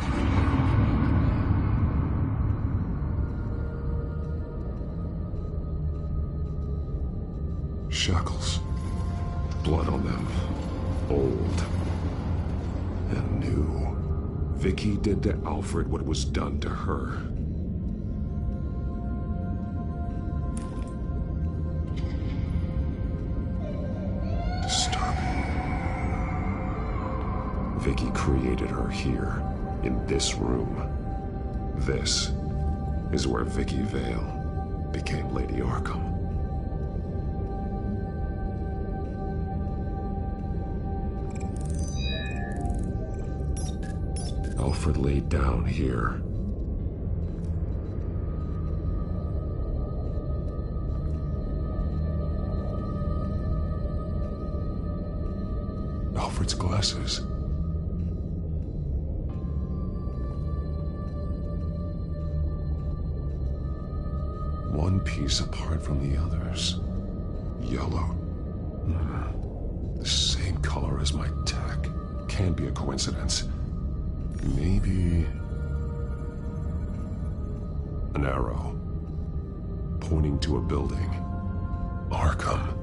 Speaker 12: Shackles. Blood on them. Old. And new. Vicky did to Alfred what was done to her. Disturbing. Vicky created her here, in this room. This is where Vicky Vale became Lady Arkham. Alfred laid down here. Alfred's glasses. One piece apart from the others. Yellow. The same color as my tech. Can't be a coincidence. Maybe... an arrow. Pointing to a building. Arkham.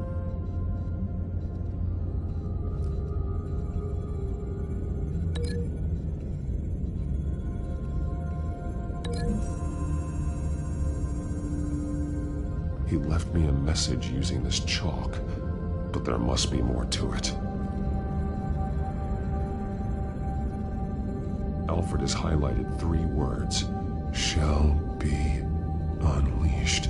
Speaker 12: He left me a message using this chalk, but there must be more to it. Alfred has highlighted 3 words. Shall be unleashed.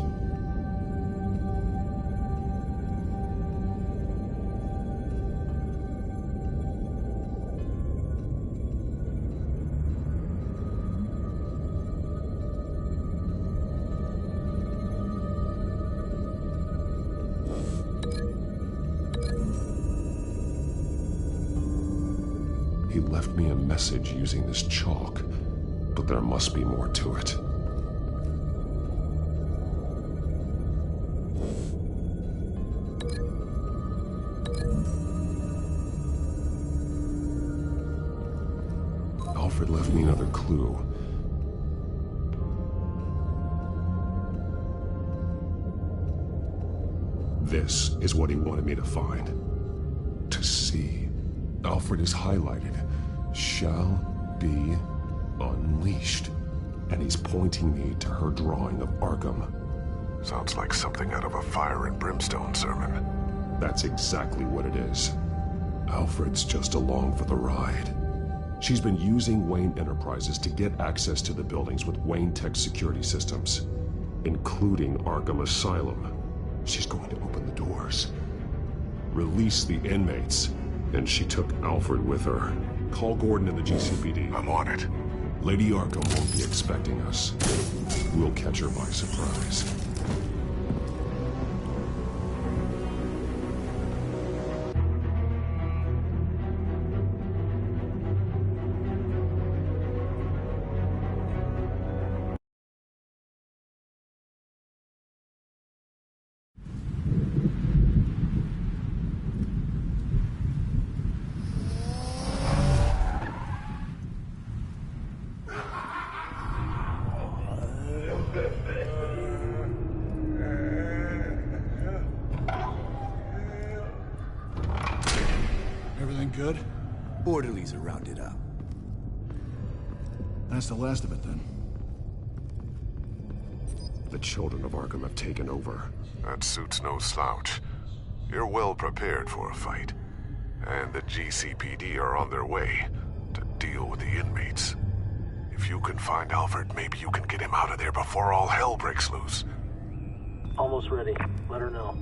Speaker 12: He left me a message using this chalk, but there must be more to it. Alfred left me another clue. This is what he wanted me to find. To see. Alfred is highlighted. Shall be unleashed. And he's pointing me to her drawing of Arkham.
Speaker 5: Sounds like something out of a fire and brimstone sermon.
Speaker 12: That's exactly what it is. Alfred's just along for the ride. She's been using Wayne Enterprises to get access to the buildings with Wayne Tech security systems, including Arkham Asylum. She's going to open the doors, release the inmates, and she took Alfred with her. Call Gordon and the GCPD.
Speaker 5: I'm on it.
Speaker 12: Lady Arkham won't be expecting us. We'll catch her by surprise.
Speaker 3: Everything good?
Speaker 15: Orderlies are rounded up.
Speaker 3: That's the last of it, then.
Speaker 12: The children of Arkham have taken over.
Speaker 5: That suit's no slouch. You're well prepared for a fight. And the GCPD are on their way to deal with the inmates. If you can find Alfred, maybe you can get him out of there before all hell breaks loose.
Speaker 16: Almost ready. Let her know.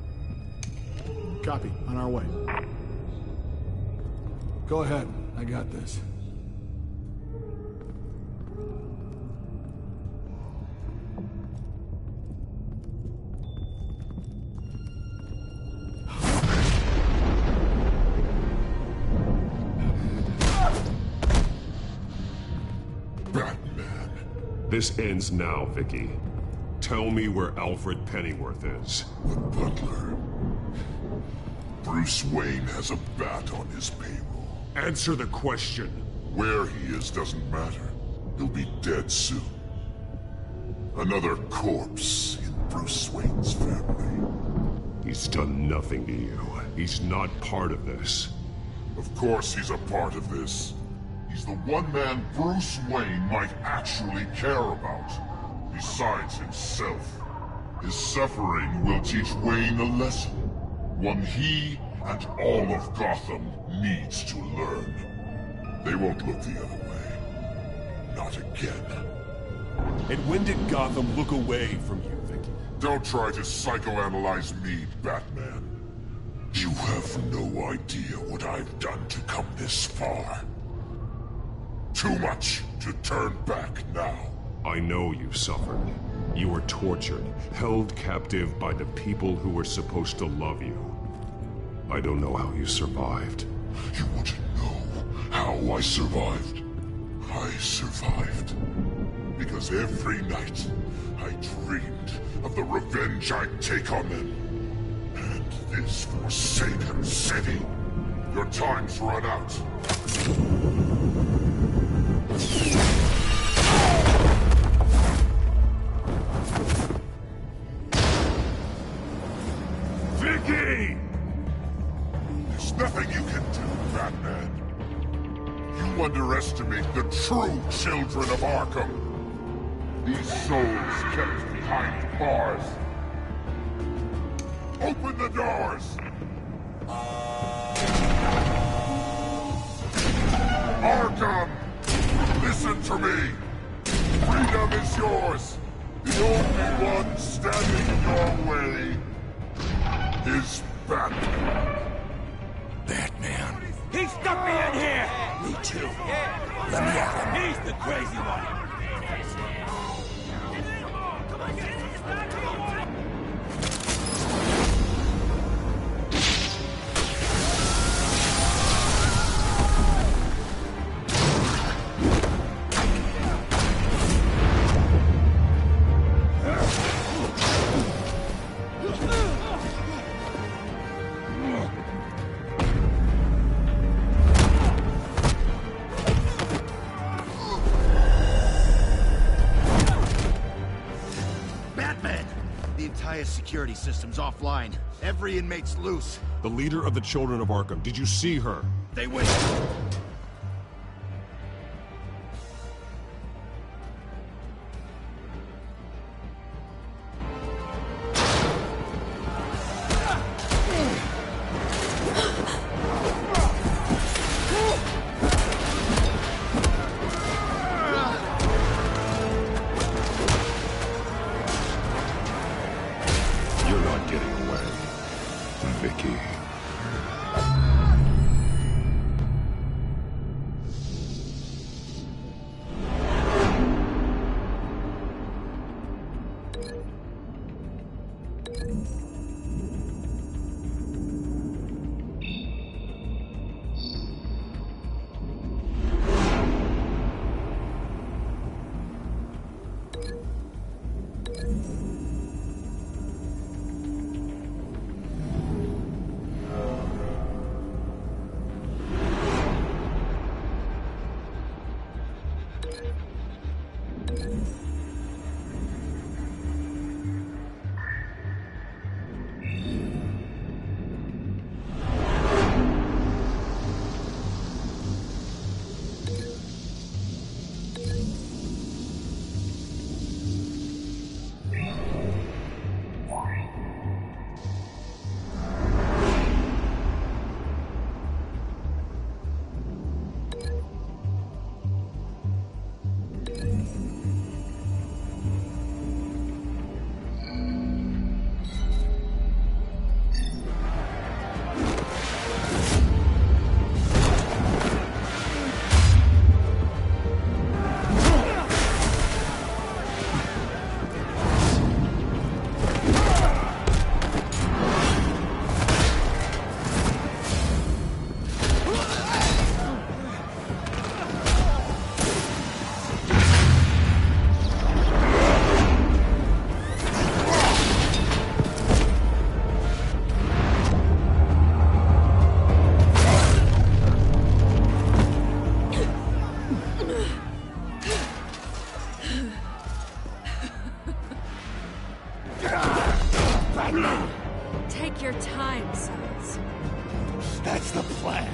Speaker 3: Copy. On our way. Go ahead. I got this.
Speaker 5: Batman.
Speaker 12: This ends now, Vicky. Tell me where Alfred Pennyworth is.
Speaker 5: The butler. Bruce Wayne has a bat on his payroll.
Speaker 12: Answer the question.
Speaker 5: Where he is doesn't matter. He'll be dead soon. Another corpse in Bruce Wayne's family.
Speaker 12: He's
Speaker 5: He's done nothing to you. He's not part of this. Of course he's a part of this. He's the one man Bruce Wayne might actually care about. Besides himself. His suffering will teach Wayne a lesson. One he and all of Gotham needs to learn. They won't look the other way. Not again.
Speaker 3: And when did Gotham look away from you, Vicky?
Speaker 5: Don't try to psychoanalyze me, Batman. You have no idea what I've done to come this far. Too much to turn back now.
Speaker 12: I know you suffered. You were tortured, held captive by the people who were supposed to love you. I don't know how you survived.
Speaker 5: You want to know how I survived? I survived because every night I dreamed of the revenge I'd take on them. And this forsaken city. Your time's run out.
Speaker 3: Vicky!
Speaker 5: There's nothing you can do, Batman. You underestimate the true children of Arkham. These souls kept behind bars. Open the doors! Arkham! Listen to me! Freedom is yours! The only one standing in your way is Batman.
Speaker 3: Batman. He stuck me in here! Me too. Let me at him. He's the crazy one.
Speaker 17: Security system's offline. Every inmate's loose.
Speaker 12: The leader of the Children of Arkham, did you see her?
Speaker 17: They wait.
Speaker 10: your time, sons.
Speaker 17: That's the plan.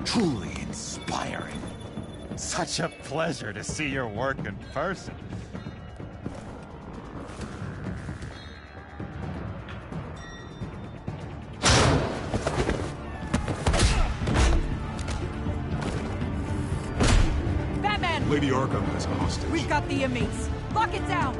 Speaker 17: Truly inspiring. Such a pleasure to see your work in person.
Speaker 10: Batman!
Speaker 12: Lady Arkham has a hostage.
Speaker 10: We've got the inmates. Lock it down!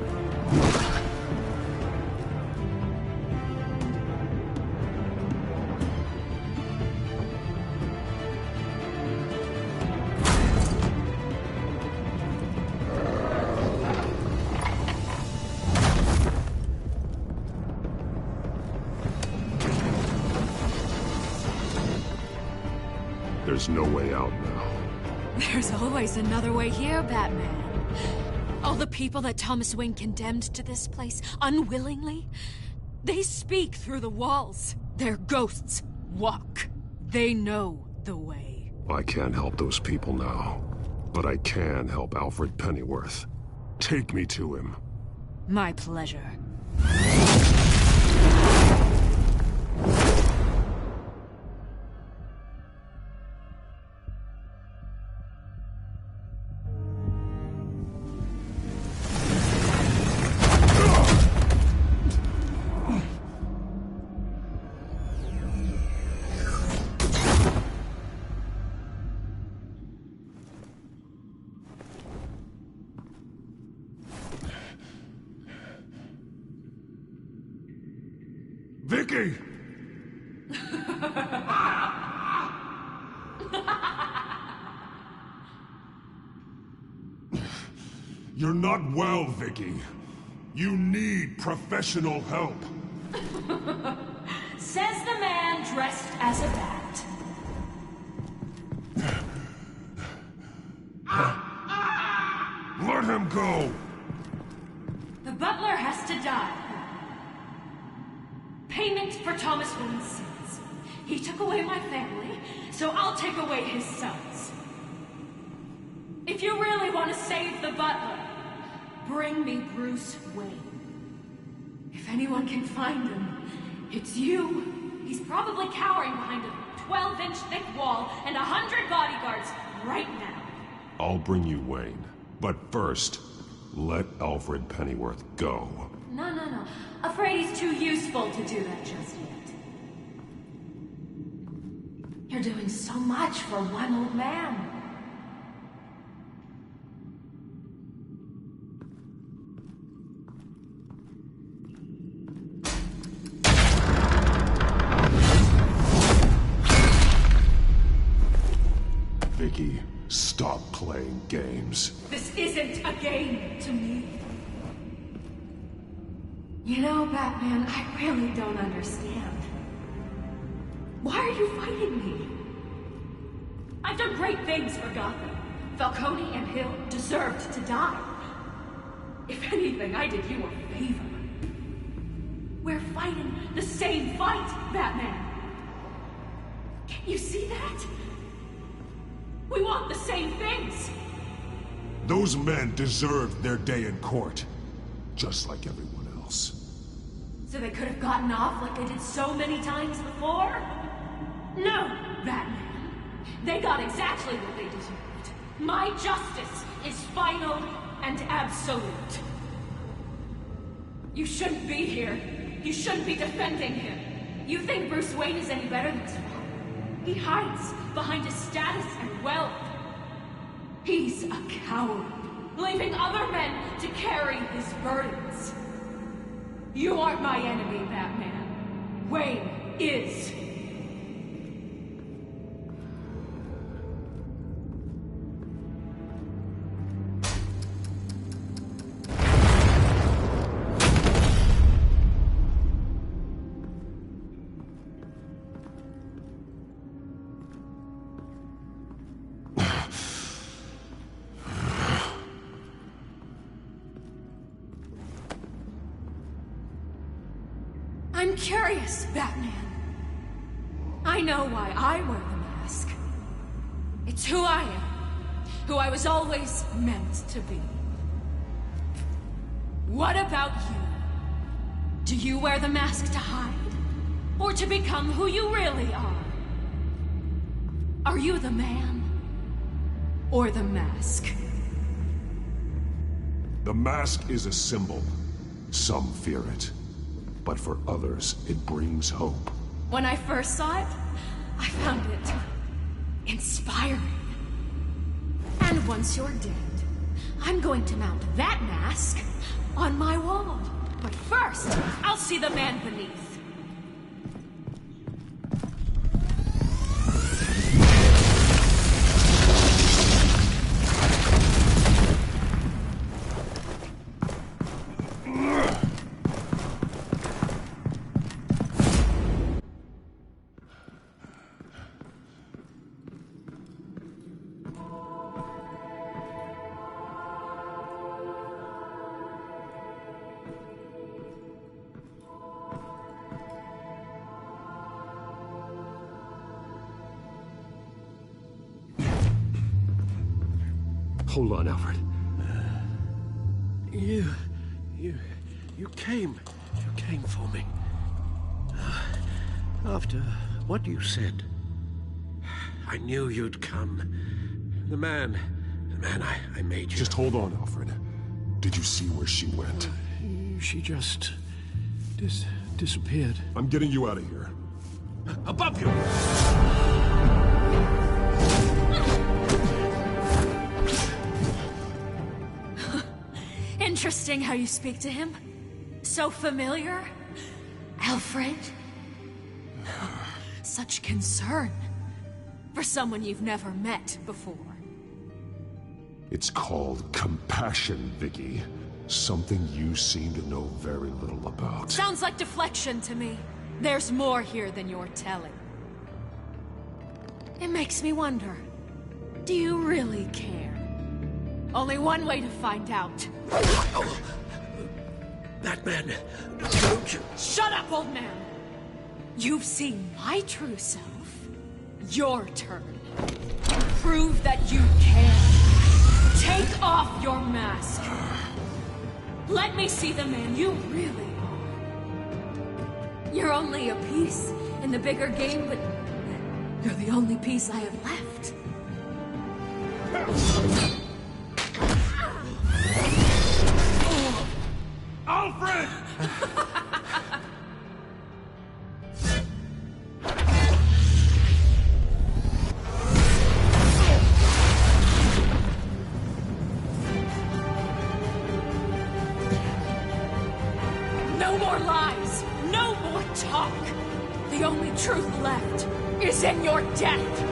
Speaker 14: There's no way out now.
Speaker 10: There's always another way here, Batman. All the people that Thomas Wayne condemned to this place unwillingly, they speak through the walls. Their ghosts walk. They know the way.
Speaker 14: I can't help those people now, but I can help Alfred Pennyworth. Take me to him.
Speaker 10: My pleasure.
Speaker 5: Vicky! You're not well, Vicky. You need professional help.
Speaker 18: Says the man dressed as a bat.
Speaker 5: Let him go!
Speaker 18: The butler has to die. Payment for Thomas Wayne's sins. He took away my family, so I'll take away his sons. If you really want to save the butler, bring me Bruce Wayne. If anyone can find him, it's you. He's probably cowering behind a 12-inch thick wall and 100 bodyguards right now.
Speaker 14: I'll bring you Wayne. But first, let Alfred Pennyworth go.
Speaker 18: No. Afraid he's too useful to do that just yet. You're doing so much for one old man.
Speaker 14: Vicky, stop playing games.
Speaker 18: This isn't a game to me. You know, Batman, I really don't understand. Why are you fighting me? I've done great things for Gotham. Falcone and Hill deserved to die. If anything, I did you a favor. We're fighting the same fight, Batman. Can't you see that? We want the same things.
Speaker 5: Those men deserved their day in court, just like everyone else.
Speaker 18: So they could have gotten off like they did so many times before? No, Batman. They got exactly what they deserved. My justice is final and absolute. You shouldn't be here. You shouldn't be defending him. You think Bruce Wayne is any better than his father? He hides behind his status and wealth. He's a coward, leaving other men to carry his burdens. You aren't my enemy, Batman. Wayne is.
Speaker 10: I'm curious, Batman. I know why I wear the mask. It's who I am. Who I was always meant to be. What about you? Do you wear the mask to hide? Or to become who you really are? Are you the man? Or the mask?
Speaker 5: The mask is a symbol. Some fear it. But for others, it brings hope.
Speaker 10: When I first saw it, I found it inspiring. And once you're dead, I'm going to mount that mask on my wall. But first, I'll see the man beneath.
Speaker 14: Hold on, Alfred.
Speaker 11: You came for me. After what you said, I knew you'd come. The man I made you.
Speaker 5: Just hold on, Alfred. Did you see where she went?
Speaker 11: She just disappeared.
Speaker 5: I'm getting you out of here.
Speaker 11: Above you!
Speaker 10: Interesting how you speak to him. So familiar. Alfred. Such concern for someone you've never met before.
Speaker 5: It's called compassion, Vicky. Something you seem to know very little about.
Speaker 10: Sounds like deflection to me. There's more here than you're telling. It makes me wonder, do you really care? Only one way to find out.
Speaker 11: Batman, don't you...
Speaker 10: Shut up, old man! You've seen my true self. Your turn. Prove that you care. Take off your mask. Let me see the man you really are. You're only a piece in the bigger game, but you're the only piece I have left.
Speaker 3: Alfred!
Speaker 10: No more lies! No more talk! The only truth left is in your death!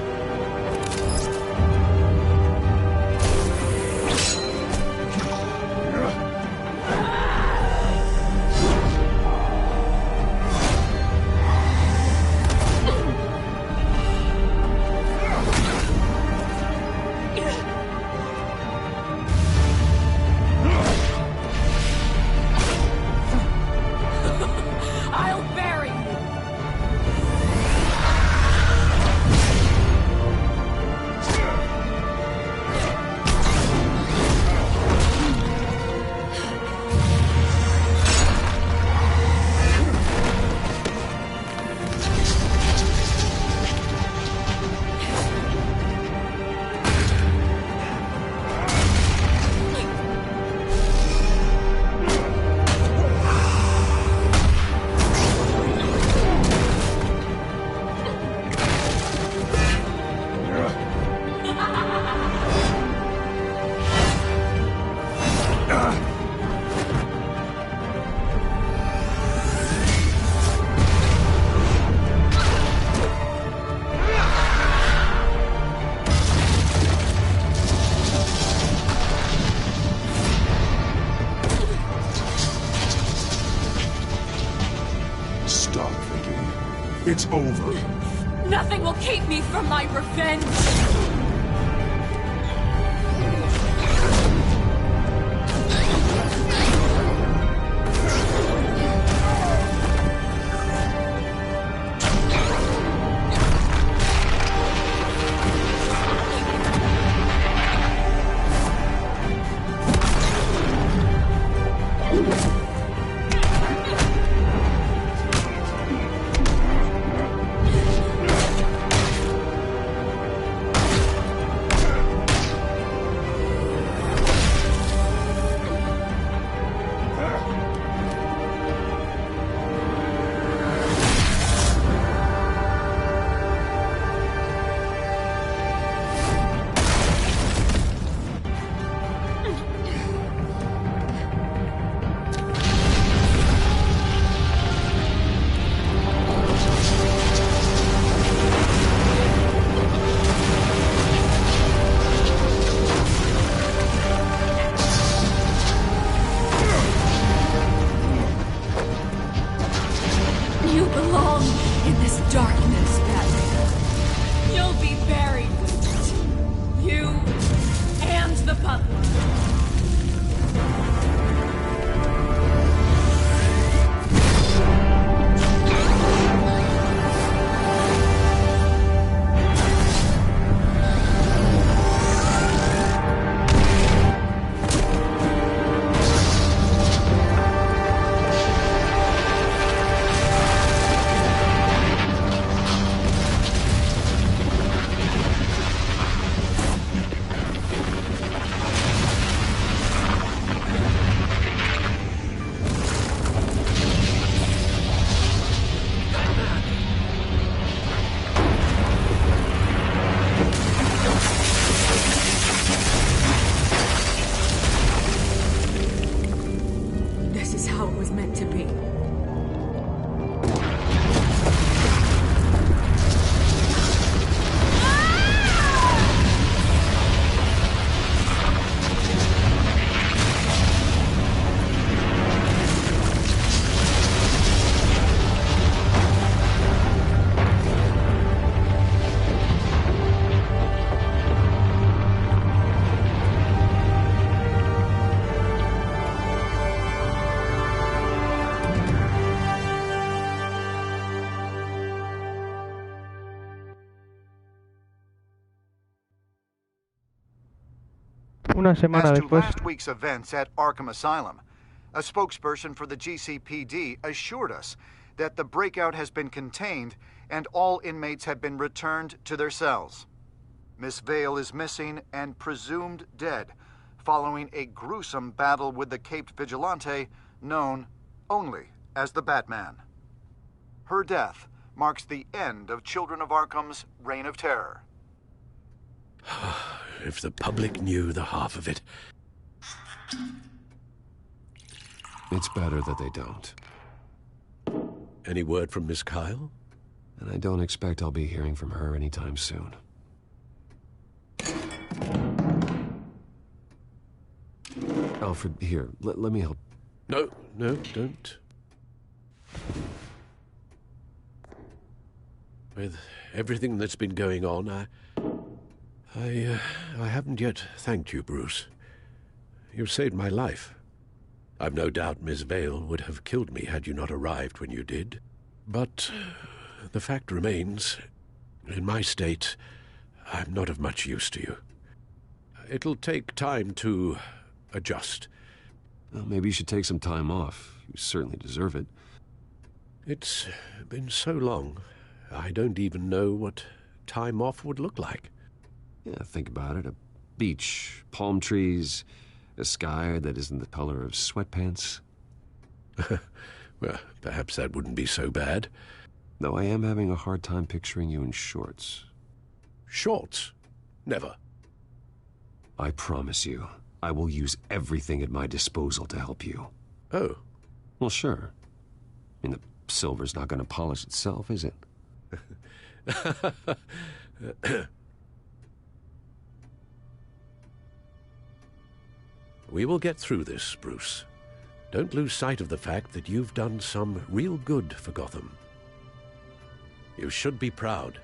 Speaker 5: It's over.
Speaker 10: Nothing will keep me from my revenge! darkness, Batman. You'll be buried with it. You and the butler. This is how it was meant to be.
Speaker 1: Una semana
Speaker 7: As to
Speaker 1: después.
Speaker 7: last week's events at Arkham Asylum, a spokesperson for the GCPD assured us that the breakout has been contained and all inmates have been returned to their cells. Miss Vale is missing and presumed dead following a gruesome battle with the caped vigilante known only as the Batman. Her death marks the end of Children of Arkham's reign of terror.
Speaker 11: If the public knew the half of it.
Speaker 14: It's better that they don't.
Speaker 11: Any word from Miss Kyle?
Speaker 14: And I don't expect I'll be hearing from her anytime soon. Alfred, here, let me help.
Speaker 11: No, don't. With everything that's been going on, I haven't yet thanked you, Bruce. You've saved my life. I've no doubt Miss Vale would have killed me had you not arrived when you did. But the fact remains, in my state, I'm not of much use to you. It'll take time to adjust.
Speaker 14: Well, maybe you should take some time off. You certainly deserve it.
Speaker 11: It's been so long, I don't even know what time off would look like.
Speaker 14: Yeah, think about it. A beach, palm trees, a sky that isn't the color of sweatpants.
Speaker 11: Well, perhaps that wouldn't be so bad.
Speaker 14: Though I am having a hard time picturing you in shorts.
Speaker 11: Shorts? Never.
Speaker 14: I promise you, I will use everything at my disposal to help you.
Speaker 11: Oh.
Speaker 14: Well, sure. I mean, the silver's not going to polish itself, is it?
Speaker 11: We will get through this, Bruce. Don't lose sight of the fact that you've done some real good for Gotham. You should be proud.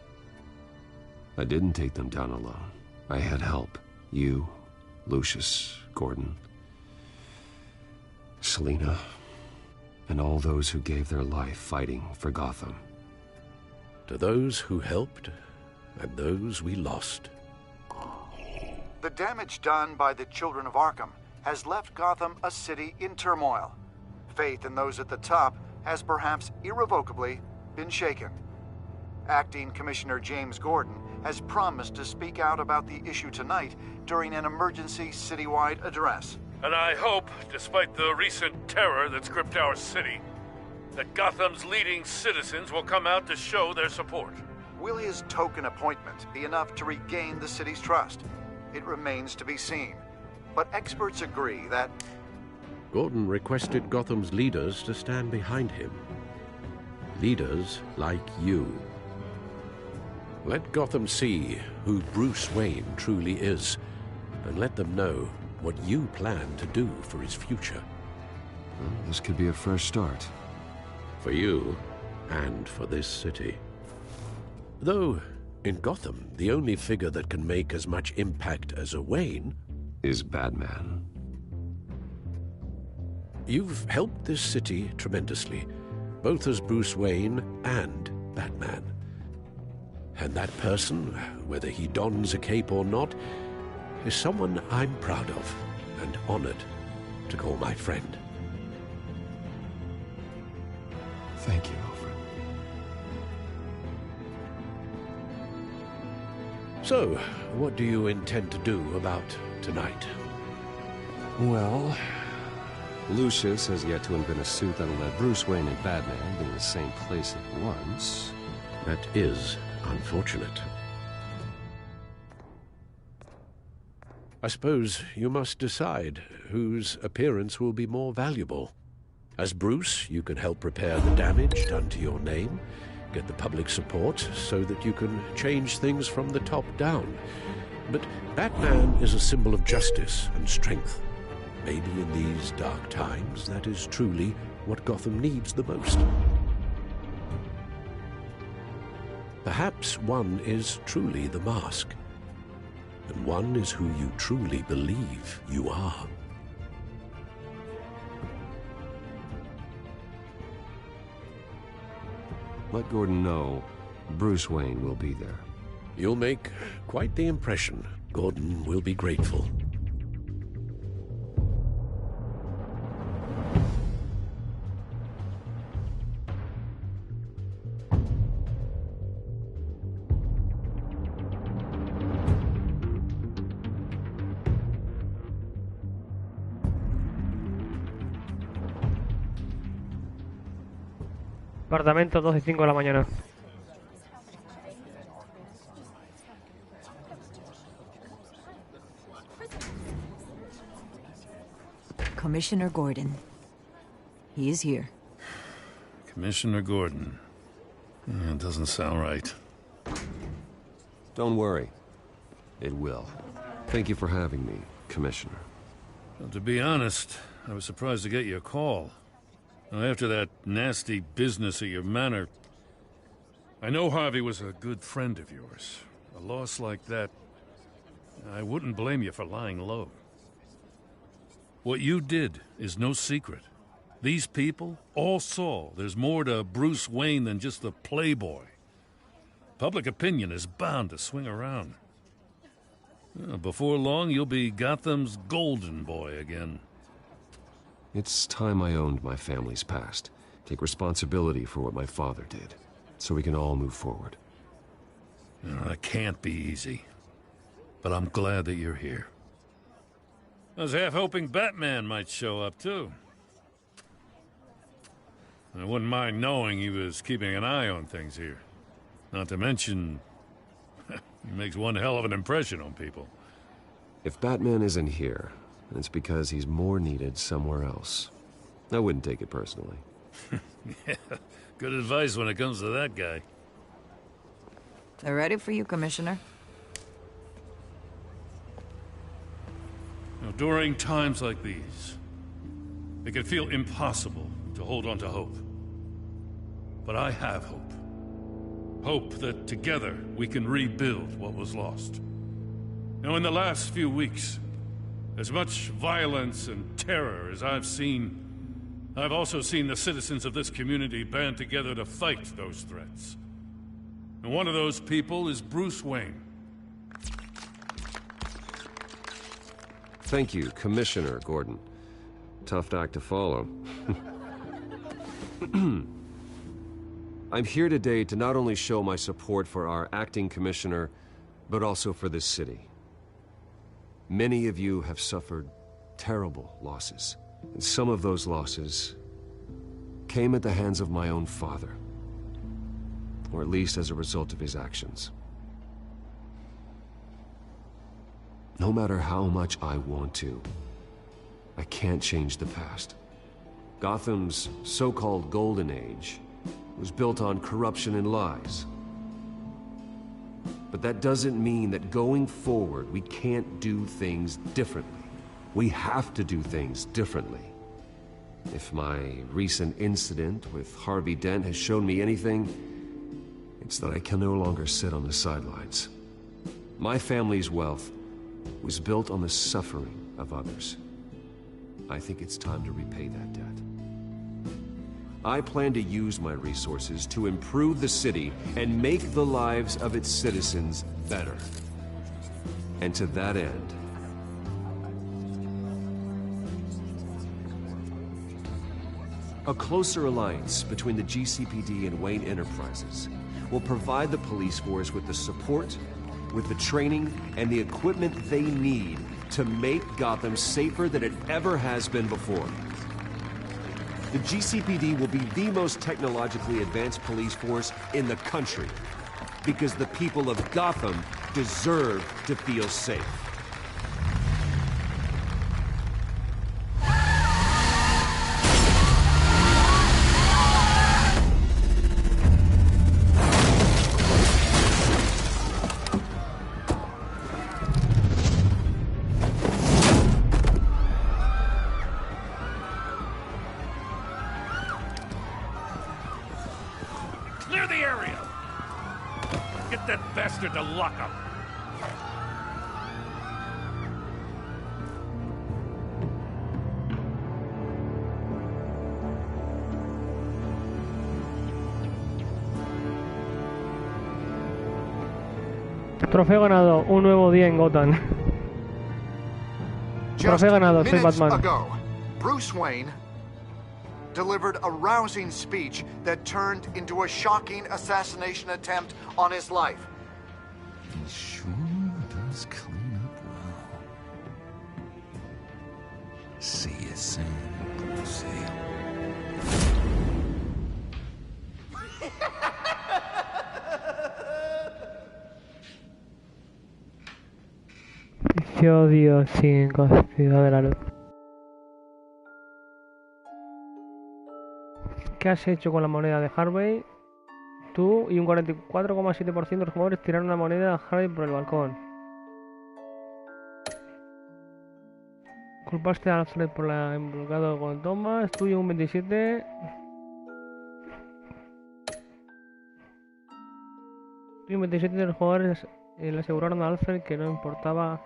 Speaker 14: I didn't take them down alone. I had help. You, Lucius, Gordon, Selina, and all those who gave their life fighting for Gotham.
Speaker 11: To those who helped, and those we lost.
Speaker 7: The damage done by the Children of Arkham has left Gotham a city in turmoil. Faith in those at the top has perhaps irrevocably been shaken. Acting Commissioner James Gordon has promised to speak out about the issue tonight during an emergency citywide address.
Speaker 9: And I hope, despite the recent terror that's gripped our city, that Gotham's leading citizens will come out to show their support.
Speaker 7: Will his token appointment be enough to regain the city's trust? It remains to be seen. But experts agree that
Speaker 11: Gordon requested Gotham's leaders to stand behind him. Leaders like you. Let Gotham see who Bruce Wayne truly is, and let them know what you plan to do for his future.
Speaker 14: Well, this could be a fresh start.
Speaker 11: For you, and for this city. Though, in Gotham, the only figure that can make as much impact as a Wayne
Speaker 14: is Batman.
Speaker 11: You've helped this city tremendously, both as Bruce Wayne and Batman. And that person, whether he dons a cape or not, is someone I'm proud of and honored to call my friend.
Speaker 14: Thank you, Alfred.
Speaker 11: So, what do you intend to do about tonight?
Speaker 14: Well, Lucius has yet to invent a suit that'll let Bruce Wayne and Batman be in the same place at once.
Speaker 11: That is unfortunate. I suppose you must decide whose appearance will be more valuable. As Bruce, you can help repair the damage done to your name, get the public support so that you can change things from the top down. But Batman is a symbol of justice and strength. Maybe in these dark times, that is truly what Gotham needs the most. Perhaps one is truly the mask, and one is who you truly believe you are.
Speaker 14: Let Gordon know Bruce Wayne will be there.
Speaker 11: You'll make quite the impression. Gordon will be grateful.
Speaker 1: Apartamento 12:05 de la mañana.
Speaker 19: Commissioner Gordon. He is here.
Speaker 9: Commissioner Gordon. Yeah, it doesn't sound right.
Speaker 14: Don't worry. It will. Thank you for having me, Commissioner.
Speaker 9: Well, to be honest, I was surprised to get your call. Now, after that nasty business at your manor, I know Harvey was a good friend of yours. A loss like that, I wouldn't blame you for lying low. What you did is no secret. These people all saw there's more to Bruce Wayne than just the playboy. Public opinion is bound to swing around. Before long, you'll be Gotham's golden boy again.
Speaker 14: It's time I owned my family's past. Take responsibility for what my father did, so we can all move forward.
Speaker 9: That can't be easy. But I'm glad that you're here. I was half hoping Batman might show up, too. I wouldn't mind knowing he was keeping an eye on things here. Not to mention, he makes one hell of an impression on people.
Speaker 14: If Batman isn't here, it's because he's more needed somewhere else. I wouldn't take it personally.
Speaker 9: Yeah, good advice when it comes to that guy.
Speaker 19: They're ready for you, Commissioner.
Speaker 9: Now, during times like these, it can feel impossible to hold on to hope. But I have hope. Hope that together we can rebuild what was lost. Now, in the last few weeks, as much violence and terror as I've seen, I've also seen the citizens of this community band together to fight those threats. And one of those people is Bruce Wayne.
Speaker 14: Thank you, Commissioner Gordon. Tough act to follow. I'm here today to not only show my support for our acting commissioner, but also for this city. Many of you have suffered terrible losses, and some of those losses came at the hands of my own father, or at least as a result of his actions. No matter how much I want to, I can't change the past. Gotham's so-called Golden Age was built on corruption and lies. But that doesn't mean that going forward, we can't do things differently. We have to do things differently. If my recent incident with Harvey Dent has shown me anything, It's that I can no longer sit on the sidelines. My family's wealth was built on the suffering of others. I think it's time to repay that debt. I plan to use my resources to improve the city and make the lives of its citizens better. And to that end, a closer alliance between the GCPD and Wayne Enterprises will provide the police force with the support, with the training, and the equipment they need to make Gotham safer than it ever has been before. The GCPD will be the most technologically advanced police force in the country, because the people of Gotham deserve to feel safe.
Speaker 9: Clear the area! Get that bastard to lock up!
Speaker 1: Trofeo ganado, un nuevo día en Gotham. Trofeo ganado, soy
Speaker 7: Minutes
Speaker 1: Batman.
Speaker 7: ago, Bruce Wayne delivered a rousing speech that turned into a shocking assassination attempt on his life.
Speaker 2: He sure does clean up well. See you soon, Brucey.
Speaker 1: Te odio sin capacidad de la luz. ¿Qué has hecho con la moneda de Harvey? Tú y un 44,7% de los jugadores tiraron una moneda a Harvey por el balcón. Culpaste a Alfred por la involucrado con Thomas. Tú y un 27%. Tú y un 27% de los jugadores le aseguraron a Alfred que no importaba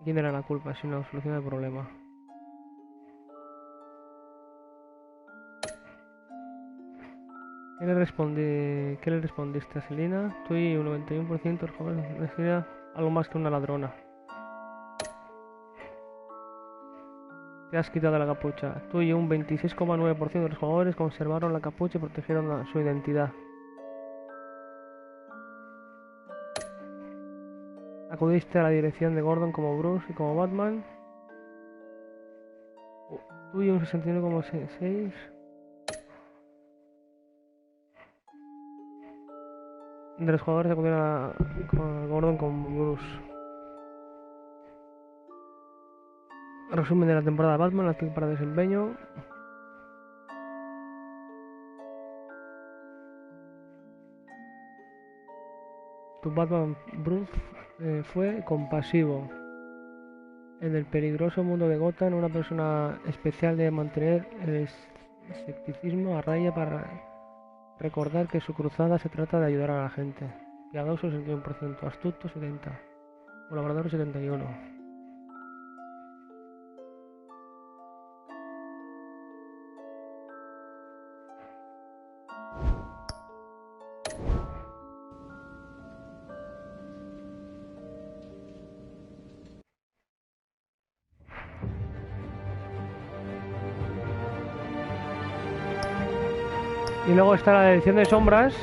Speaker 1: quién era la culpa, sino la solución del problema. ¿Qué le respondiste a Selina? Tú y un 91% de los jugadores decían algo más que una ladrona. Te has quitado la capucha. Tú y un 26,9% de los jugadores conservaron la capucha y protegieron su identidad. Acudiste a la dirección de Gordon como Bruce y como Batman. Tú y un 69,6%. De los jugadores acudieron a Gordon como Bruce. Resumen de la temporada de Batman, las 5 para desempeño. Tu Batman Bruce fue compasivo. En el peligroso mundo de Gotham, una persona especial debe mantener el escepticismo a raya para recordar que su cruzada se trata de ayudar a la gente. Piadoso 61%, astuto 70%, colaborador 71%. Y luego está la edición de sombras.